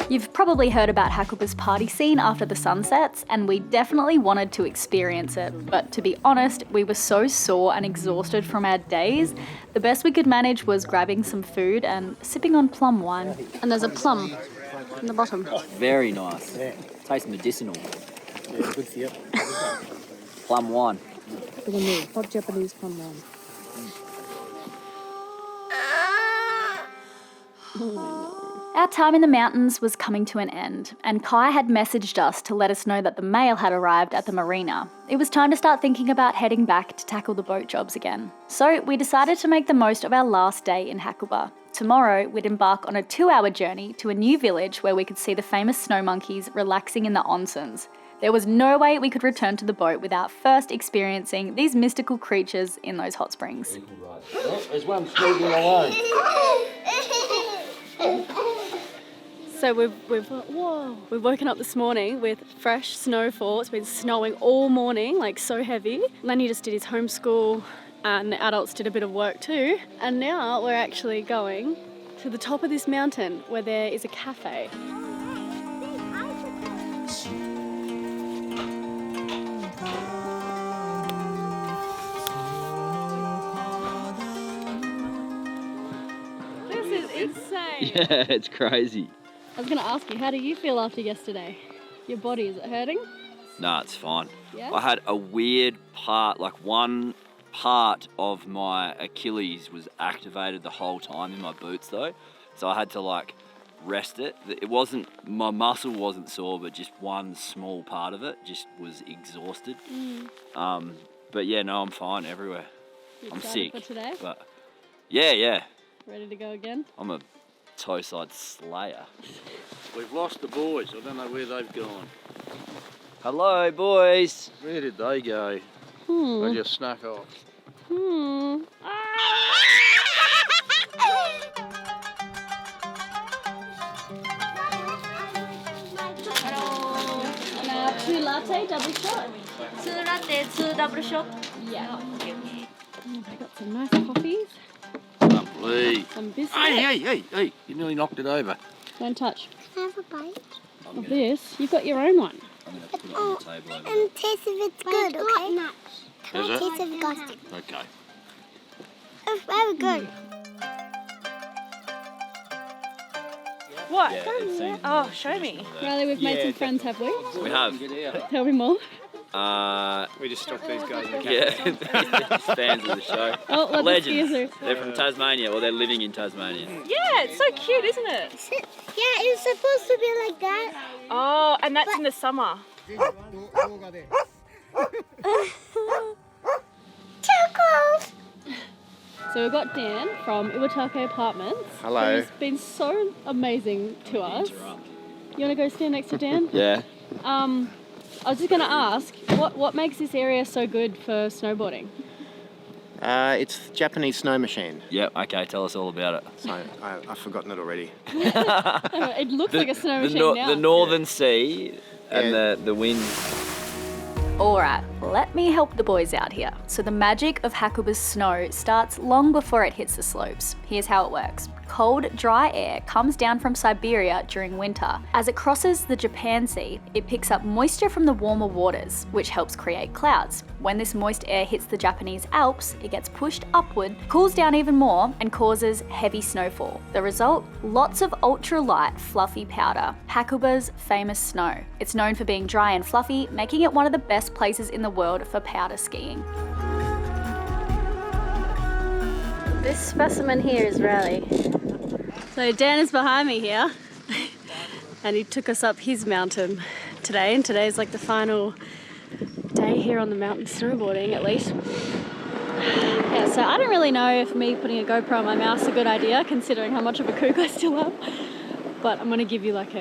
You've probably heard about Hakuba's party scene after the sun sets, and we definitely wanted to experience it. But to be honest, we were so sore and exhausted from our days, the best we could manage was grabbing some food and sipping on plum wine. And there's a plum in the bottom. Very nice. Tastes medicinal. Yeah, good for you. Plum wine. Hot Japanese plum wine. Our time in the mountains was coming to an end, and Kai had messaged us to let us know that the mail had arrived at the marina. It was time to start thinking about heading back to tackle the boat jobs again. So we decided to make the most of our last day in Hakuba. Tomorrow, we'd embark on a 2-hour journey to a new village where we could see the famous snow monkeys relaxing in the onsens. There was no way we could return to the boat without first experiencing these mystical creatures in those hot springs. Oh, there's one sleeping alone. So we've woken up this morning with fresh snowfall. It's been snowing all morning, like so heavy. Lenny just did his homeschool and the adults did a bit of work too. And now we're actually going to the top of this mountain where there is a cafe. This is insane. Yeah, it's crazy. I was going to ask you, how do you feel after yesterday? Your body, is it hurting? No, it's fine. Yeah? I had a weird part, like one part of my Achilles was activated the whole time in my boots though. So I had to like rest it. My muscle wasn't sore, but just one small part of it just was exhausted. But yeah, no, I'm fine everywhere. You I'm excited sick. for today? But yeah. Ready to go again? I'm a toe side slayer. We've lost the boys. I don't know where they've gone. Hello, boys. Where did they go? They just snuck off. Now, 2 latte, double shot. 2 latte, 2 double shot. Yeah. They got some nice coffees, Lovely. some biscuits. Hey, you nearly knocked it over. Don't touch. Can I have a bite? Of this, you've got your own one. I'm going to put it on the table over there. And taste if it's good, okay? Can Is I it? taste if it's good? Okay. It's very good. What? Yeah, it seems Oh, show me. Riley, we've made some friends, have we? We have. Tell me more. We just stopped these guys. Yeah, fans of the show. Oh, what Legends. the They're from Tasmania, or they're living in Tasmania. Yeah, it's so cute, isn't it? Yeah, it's supposed to be like that. Oh, and that's in the summer. Tacos! So we've got Dan from Iwatake Apartments. Hello. Who's been so amazing to us. You want to go stand next to Dan? Yeah. I was just going to ask, what makes this area so good for snowboarding? It's Japanese snow machine. Yep, okay, tell us all about it. So I've forgotten it already. It looks like a snow machine now. The Northern Sea and the wind. Alright, let me help the boys out here. So the magic of Hakuba's snow starts long before it hits the slopes. Here's how it works. Cold, dry air comes down from Siberia during winter. As it crosses the Japan Sea, it picks up moisture from the warmer waters, which helps create clouds. When this moist air hits the Japanese Alps, it gets pushed upward, cools down even more, and causes heavy snowfall. The result? Lots of ultra-light, fluffy powder. Hakuba's famous snow. It's known for being dry and fluffy, making it one of the best places in the world for powder skiing. This specimen here is Raleigh. So Dan is behind me here and he took us up his mountain today, and today's like the final day here on the mountain snowboarding at least. Yeah, so I don't really know if me putting a GoPro on my mouth is a good idea considering how much of a kook I still am, but I'm going to give you like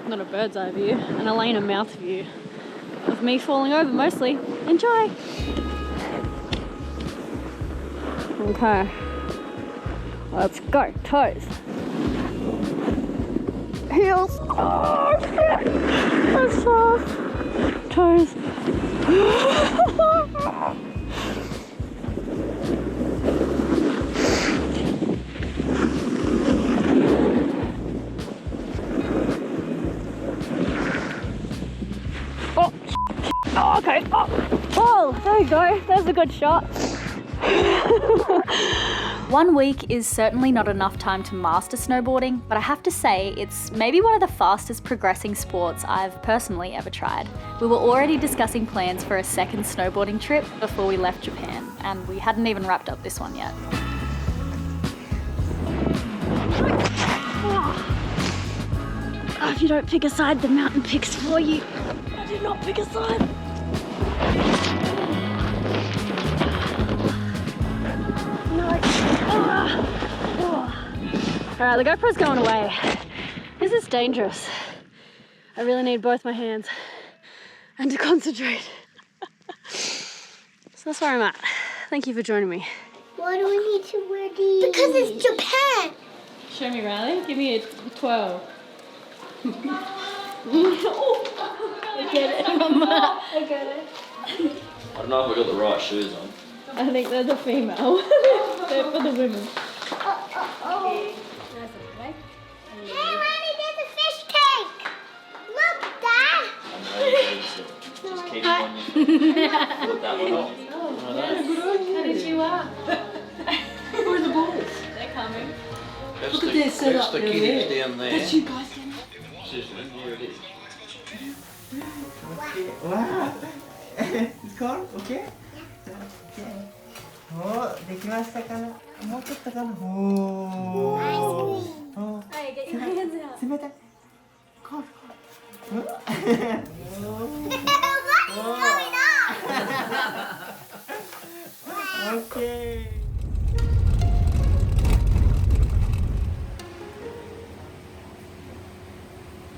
not a bird's eye view, an Elena mouth view of me falling over mostly. Enjoy! Okay, let's go. Toes. Heels. Oh shit! That's soft. Toes. Oh, okay. Oh, there you go. There's a good shot. 1 week is certainly not enough time to master snowboarding, but I have to say it's maybe one of the fastest progressing sports I've personally ever tried. We were already discussing plans for a second snowboarding trip before we left Japan, and we hadn't even wrapped up this one yet. Oh, if you don't pick a side, the mountain picks for you. I did not pick a side. Alright, the GoPro's going away. This is dangerous. I really need both my hands and to concentrate. So that's where I'm at. Thank you for joining me. Why do we need to wear these? Because it's Japan. Show me, Riley. Give me a 12. I get it. I get it. I don't know if I got the right shoes on. I think they're the female. They're for the women. Hey, Ronnie, there's a fish tank. Look, Dad. Just keep it on you. Put that one off. Where are the balls? They're coming. Look at their setup That's the kitties down there. That's you guys down Here it is. Wow. It's cold? Okay? Okay. お、できましたかな。もうちょっとかな。おー。Hey, get your hands out. 冷たい。cold, cold. Okay.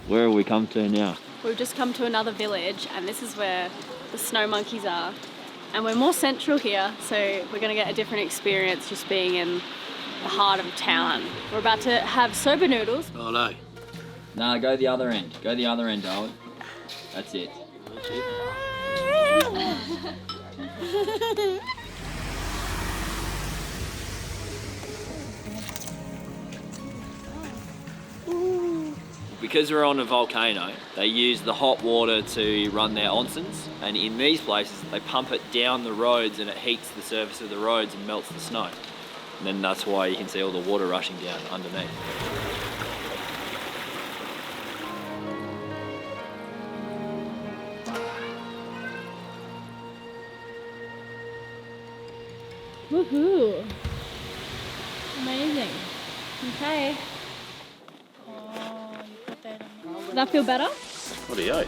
Where have we come to now? We've just come to another village, and this is where the snow monkeys are. And we're more central here, so we're going to get a different experience just being in the heart of town. We're about to have soba noodles. Oh no. Nah, go the other end. Go the other end, Darwin. That's it. That's it. Because we're on a volcano, they use the hot water to run their onsens, and in these places they pump it down the roads and it heats the surface of the roads and melts the snow. And then that's why you can see all the water rushing down underneath. Woohoo! Amazing. Okay. Does that feel better? What are you?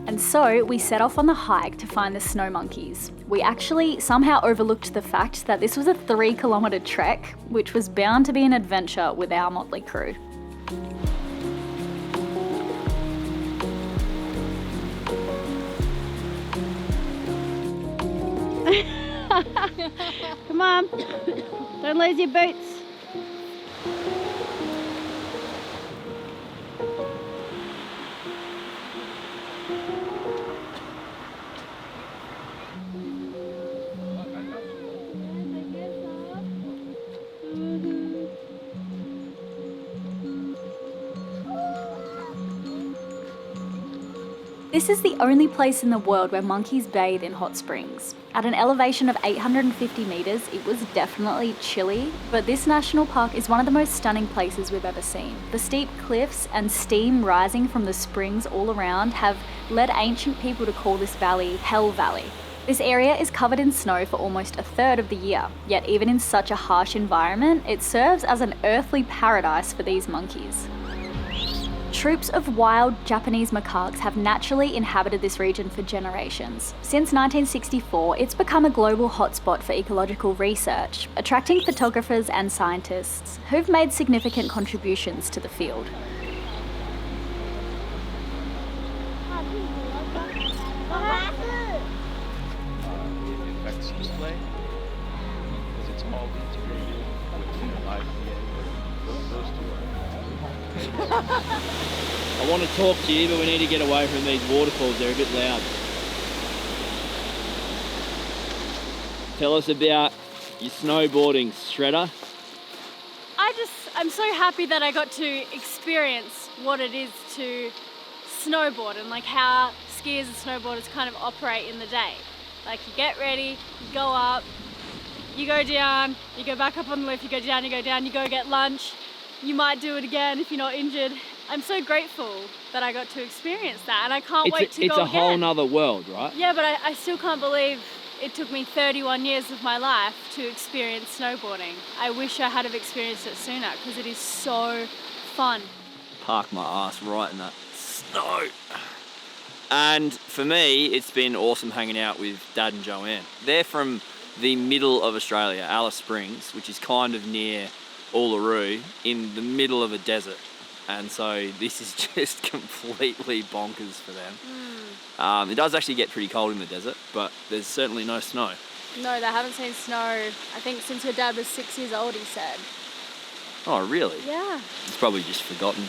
And So we set off on the hike to find the snow monkeys. We actually somehow overlooked the fact that this was a 3-kilometre trek, which was bound to be an adventure with our motley crew. Come on, don't lose your boots. This is the only place in the world where monkeys bathe in hot springs. At an elevation of 850 metres, it was definitely chilly, but this national park is one of the most stunning places we've ever seen. The steep cliffs and steam rising from the springs all around have led ancient people to call this valley Hell Valley. This area is covered in snow for almost a third of the year, yet even in such a harsh environment, it serves as an earthly paradise for these monkeys. Troops of wild Japanese macaques have naturally inhabited this region for generations. Since 1964, it's become a global hotspot for ecological research, attracting photographers and scientists who've made significant contributions to the field. Effects display, because it's all integrated with the IPA. Those two are. I want to talk to you, but we need to get away from these waterfalls. They're a bit loud. Tell us about your snowboarding, Shredder. I'm so happy that I got to experience what it is to snowboard and like how skiers and snowboarders kind of operate in the day. Like you get ready, you go up, you go down, you go back up on the lift, you go down, you go get lunch. You might do it again if you're not injured. I'm so grateful that I got to experience that, and I can't wait to go again. It's a whole nother world, right? Yeah, but I still can't believe it took me 31 years of my life to experience snowboarding. I wish I had have experienced it sooner because it is so fun. Park my ass right in that snow. And for me, it's been awesome hanging out with Dad and Joanne. They're from the middle of Australia, Alice Springs, which is kind of near Uluru, in the middle of a desert, and so this is just completely bonkers for them. It does actually get pretty cold in the desert, but there's certainly no snow. No, they haven't seen snow, I think, since her dad was 6 years old, he said. Oh, really? Yeah. It's probably just forgotten.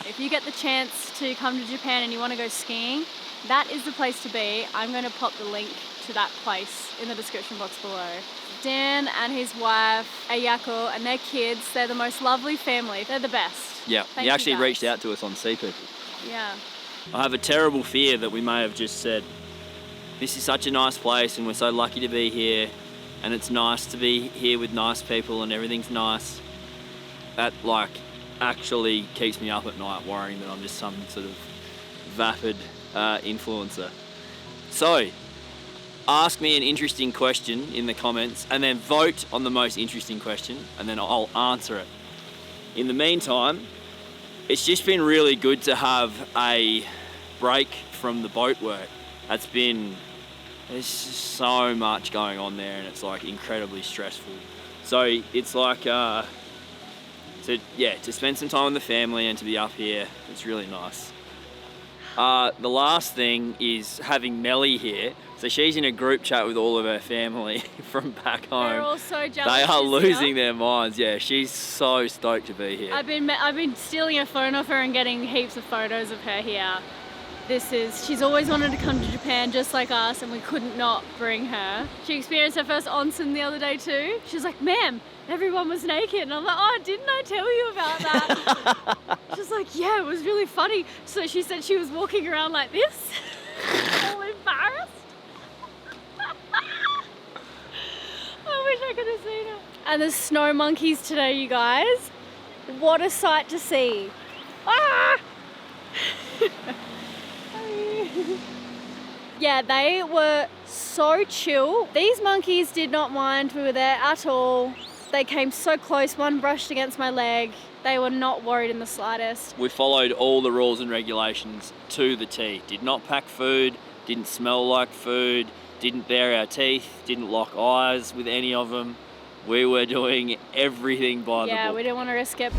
If you get the chance to come to Japan and you want to go skiing, that is the place to be. I'm going to pop the link to that place in the description box below. Dan and his wife, Ayako, and their kids, they're the most lovely family. They're the best. Yeah, Thank he actually you guys. reached out to us on Sea People. Yeah. I have a terrible fear that we may have just said, this is such a nice place and we're so lucky to be here and it's nice to be here with nice people and everything's nice. That like actually keeps me up at night worrying that I'm just some sort of vapid influencer. So, ask me an interesting question in the comments and then vote on the most interesting question and then I'll answer it. In the meantime, it's just been really good to have a break from the boat work. There's just so much going on there and it's like incredibly stressful. So it's like, to spend some time with the family and to be up here, it's really nice. The last thing is having Melly here. So she's in a group chat with all of her family from back home. They're all so jealous. They are she's losing here. their minds. Yeah, she's so stoked to be here. I've been stealing her phone off her and getting heaps of photos of her here. She's always wanted to come to Japan just like us and we couldn't not bring her. She experienced her first onsen the other day too. She was like, ma'am, everyone was naked. And I'm like, oh, didn't I tell you about that? She's like, yeah, it was really funny. So she said she was walking around like this, all embarrassed. I wish I could have seen her. And there's snow monkeys today, you guys. What a sight to see. Ah! Yeah, they were so chill. These monkeys did not mind we were there at all. They came so close, one brushed against my leg. They were not worried in the slightest. We followed all the rules and regulations to the T. Did not pack food, didn't smell like food, didn't bare our teeth, didn't lock eyes with any of them. We were doing everything by the book. Yeah, we didn't want to risk it.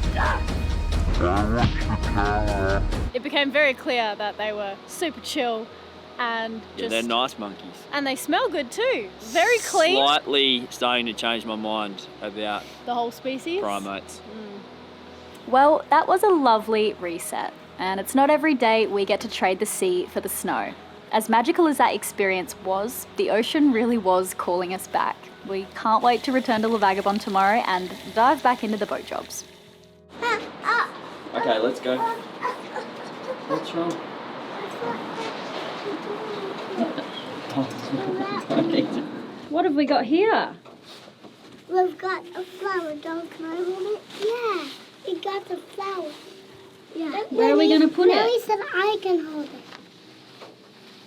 It became very clear that they were super chill and Yeah, they're nice monkeys. And they smell good too. Very clean. Slightly starting to change my mind about The whole species? primates. Well, that was a lovely reset, and it's not every day we get to trade the sea for the snow. As magical as that experience was, the ocean really was calling us back. We can't wait to return to La Vagabonde tomorrow and dive back into the boat jobs. Okay, let's go. What's wrong? What have we got here? We've got a flower doll. Can I hold it? Yeah, we got the flower. Yeah. Where are we going to put Nelly it? said I can hold it.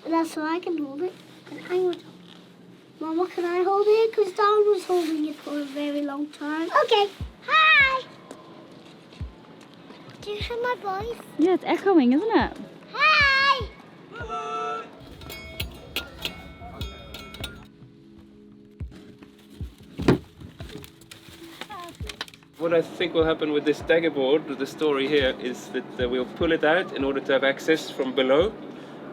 That's why I can hold it. And I want to. Mama, can I hold it? Because Don was holding it for a very long time. Okay. Hi. Do you hear my voice? Yeah, it's echoing, isn't it? Hi. What I think will happen with this dagger board, the story here, is that we'll pull it out in order to have access from below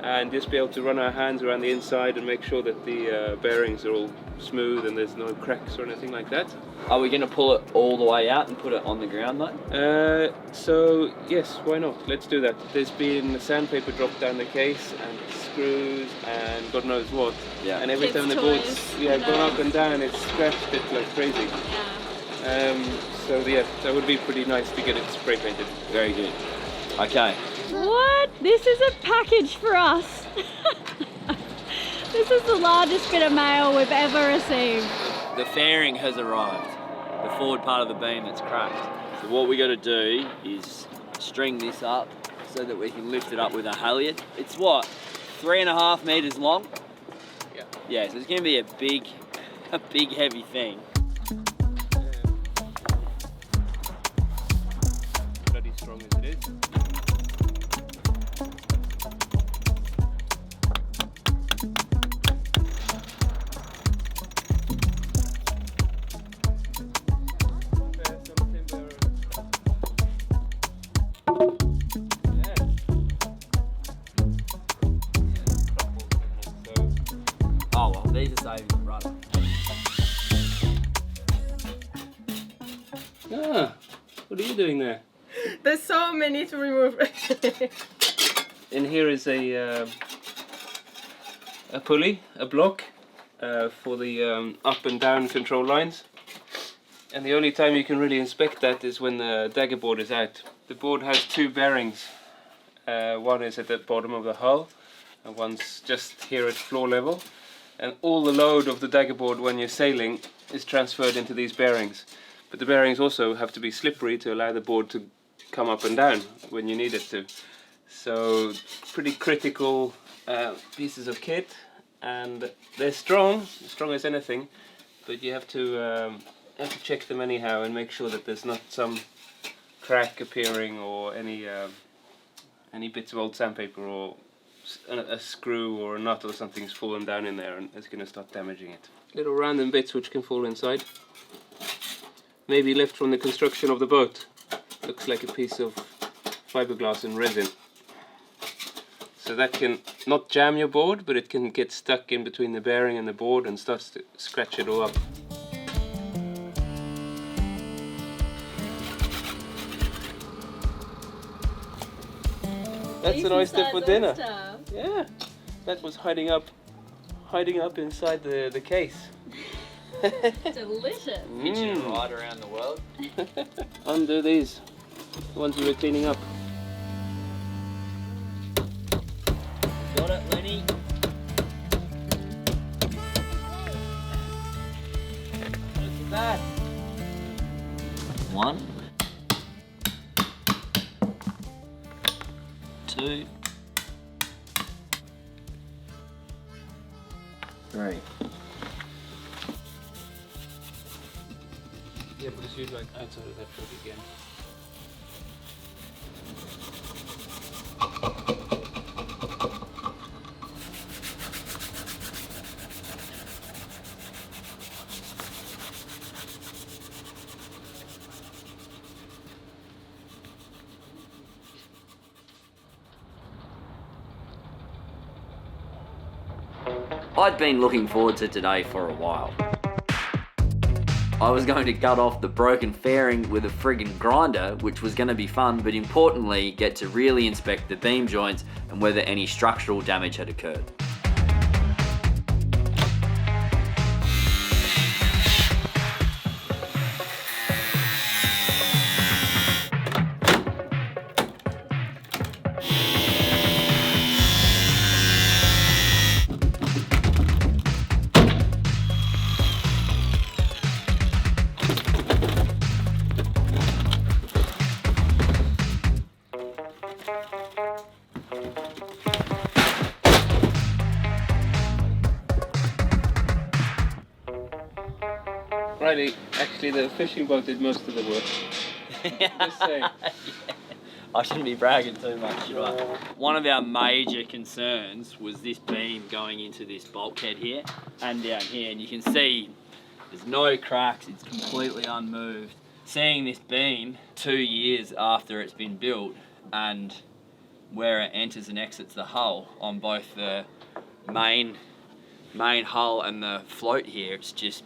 and just be able to run our hands around the inside and make sure that the bearings are all smooth and there's no cracks or anything like that. Are we going to pull it all the way out and put it on the ground though? So yes, why not? Let's do that. There's been sandpaper dropped down the case and screws and God knows what. Yeah. And every Kids' time the toys, board's gone up and down, it's scratched it like crazy. So yeah, that would be pretty nice to get it spray painted. Very good. Okay. What? This is a package for us. This is the largest bit of mail we've ever received. The fairing has arrived. The forward part of the beam that's cracked. So what we got to do is string this up so that we can lift it up with a halyard. It's what, 3.5 meters long? Yeah. Yeah, so it's going to be a big heavy thing. Bloody strong as it is. Oh well, these are saving the rudder. Ah, what are you doing there? There's so many to remove. In here is a pulley, a block for the up and down control lines. And the only time you can really inspect that is when the dagger board is out. The board has two bearings. One is at the bottom of the hull and one's just here at floor level. And all the load of the dagger board when you're sailing is transferred into these bearings. But the bearings also have to be slippery to allow the board to come up and down when you need it to. So pretty critical pieces of kit, and they're strong as anything, but you have to check them anyhow and make sure that there's not some crack appearing or any bits of old sandpaper or a screw or a nut or something's fallen down in there and it's going to start damaging it. Little random bits which can fall inside. Maybe left from the construction of the boat. Looks like a piece of fiberglass and resin. So that can not jam your board, but it can get stuck in between the bearing and the board and starts to scratch it all up. That's an oyster for dinner. Yeah, that was hiding up inside the case. Delicious. Hitching a ride around the world. Under these, the ones we were cleaning up. Got it, Lenny. Look at that. 1, 2, 3. Yeah, because you'd like outside of that truck again. I'd been looking forward to today for a while. I was going to cut off the broken fairing with a friggin' grinder, which was going to be fun, but importantly, get to really inspect the beam joints and whether any structural damage had occurred. Riley, actually the fishing boat did most of the work. Just saying. I shouldn't be bragging too much, should I? One of our major concerns was this beam going into this bulkhead here and down here, and you can see there's no cracks, it's completely unmoved. Seeing this beam 2 years after it's been built and where it enters and exits the hull on both the main hull and the float here, it's just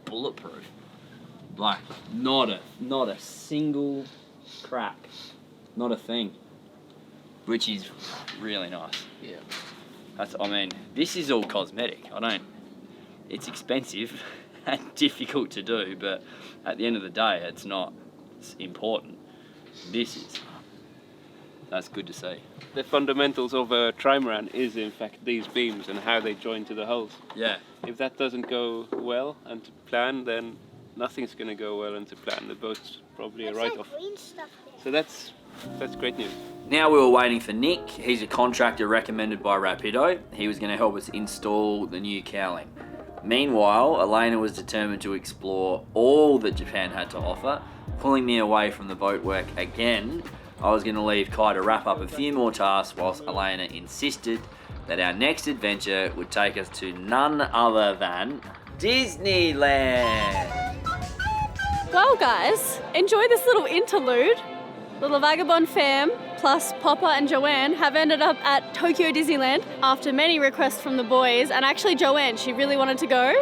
bulletproof. Like not a single crack, not a thing, which is really nice. Yeah. I mean, this is all cosmetic. It's expensive and difficult to do, but at the end of the day, it's not important. This is. That's good to see. The fundamentals of a trimaran is in fact these beams and how they join to the hulls. Yeah. If that doesn't go well and to plan, then nothing's going to go well and to plan. The boat's probably a write-off. So that's great news. Now we were waiting for Nick. He's a contractor recommended by Rapido. He was going to help us install the new cowling. Meanwhile, Elena was determined to explore all that Japan had to offer, pulling me away from the boat work again. I was going to leave Kai to wrap up a few more tasks whilst Elena insisted that our next adventure would take us to none other than Disneyland. Well guys, enjoy this little interlude. Little Vagabond fam plus Popper and Joanne have ended up at Tokyo Disneyland after many requests from the boys, and actually Joanne, she really wanted to go.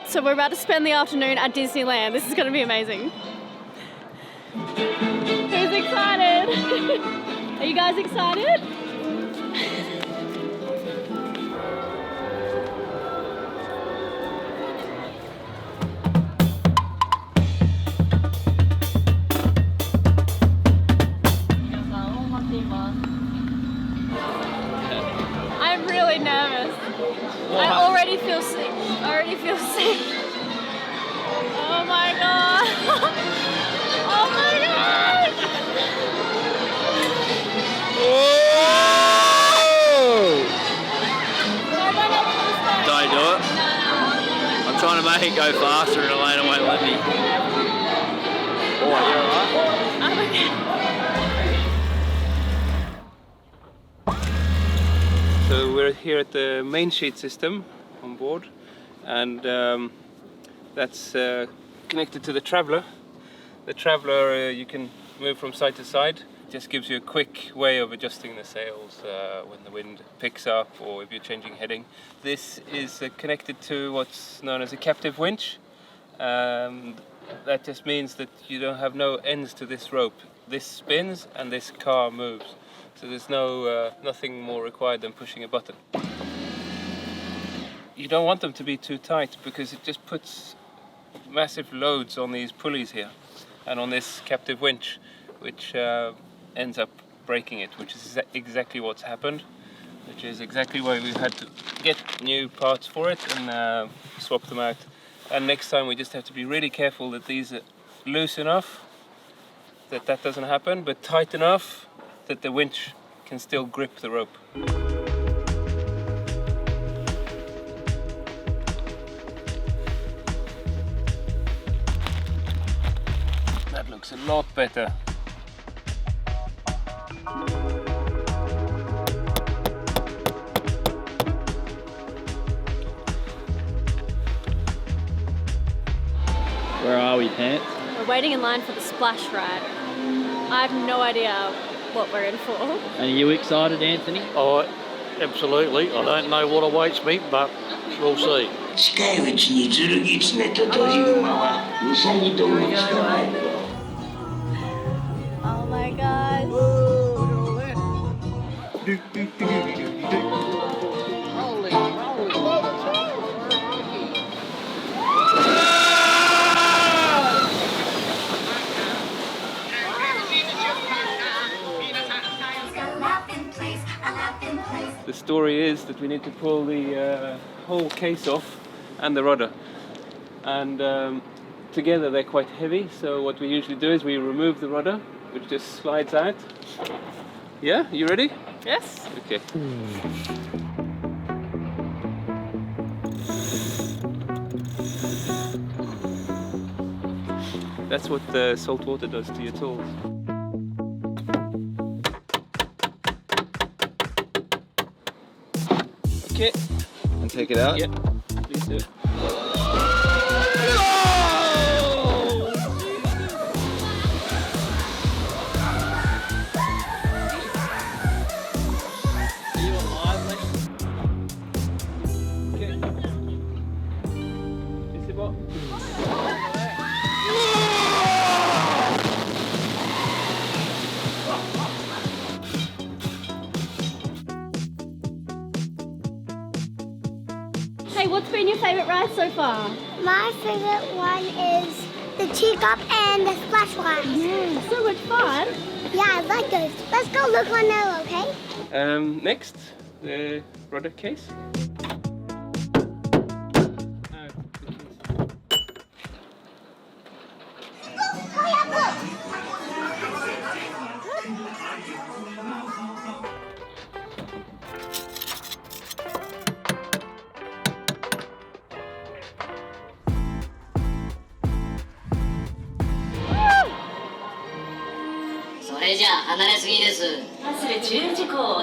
So we're about to spend the afternoon at Disneyland. This is going to be amazing. Who's excited? Are you guys excited? I'm really nervous. I already feel sick. Oh my god. Oh my god. Don't do it. I'm trying to make it go faster and Elena won't let me. Oh, you're alright? I'm okay. So we're here at the main sheet system on board, and that's connected to the Traveller. The Traveller you can move from side to side. It just gives you a quick way of adjusting the sails when the wind picks up or if you're changing heading. This is connected to what's known as a captive winch. That just means that you don't have no ends to this rope. This spins and this car moves. So there's nothing more required than pushing a button. You don't want them to be too tight because it just puts massive loads on these pulleys here and on this captive winch, which ends up breaking it, which is exactly what's happened, which is exactly why we've had to get new parts for it and swap them out. And next time we just have to be really careful that these are loose enough that doesn't happen, but tight enough that the winch can still grip the rope. lot better. Where are we, Pants? We're waiting in line for the splash ride. I have no idea what we're in for. And are you excited, Anthony? Oh, absolutely. I don't know what awaits me, but we'll see. 近いうちに剣爪とという馬はウサギとも捕まえる。 Oh my god. The story is that we need to pull the whole case off and the rudder. And together they're quite heavy, so what we usually do is we remove the rudder, which just slides out. Yeah, you ready? Yes. Okay. That's what the salt water does to your tools. Okay. And take it out? Yep. Please do. Hey, what's been your favourite ride so far? My favorite one is the teacup and the splash one. Yeah, so much fun. Yeah, I like those. Let's go look one now, okay? Next, the rudder case.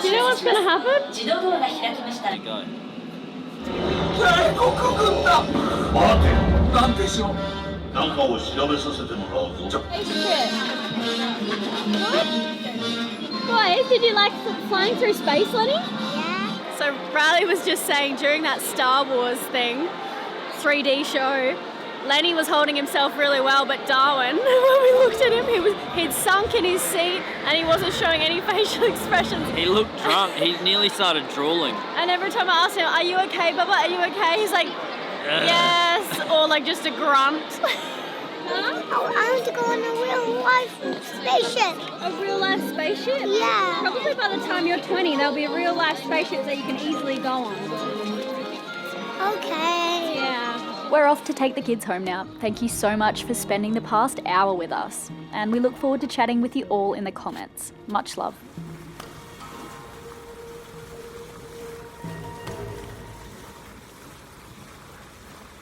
Do you know what's going to happen? go. 帝国軍だ。待て、なんでしょう。中を調べさせてもらうぞ。 Boys, did you like flying through space, Lenny? Yeah. So Riley was just saying during that Star Wars thing, 3D show, Lenny was holding himself really well, but Darwin, when we looked at him, he'd sunk in his seat and he wasn't showing any facial expressions. He looked drunk. He nearly started drooling. And every time I asked him, "Are you okay, Bubba? Are you okay?" He's like, "Yes," or like just a grunt. I want to go on a real life spaceship. A real life spaceship? Yeah. Probably by the time you're 20, there'll be a real life spaceship that you can easily go on. Okay. Yeah. We're off to take the kids home now. Thank you so much for spending the past hour with us. And we look forward to chatting with you all in the comments. Much love.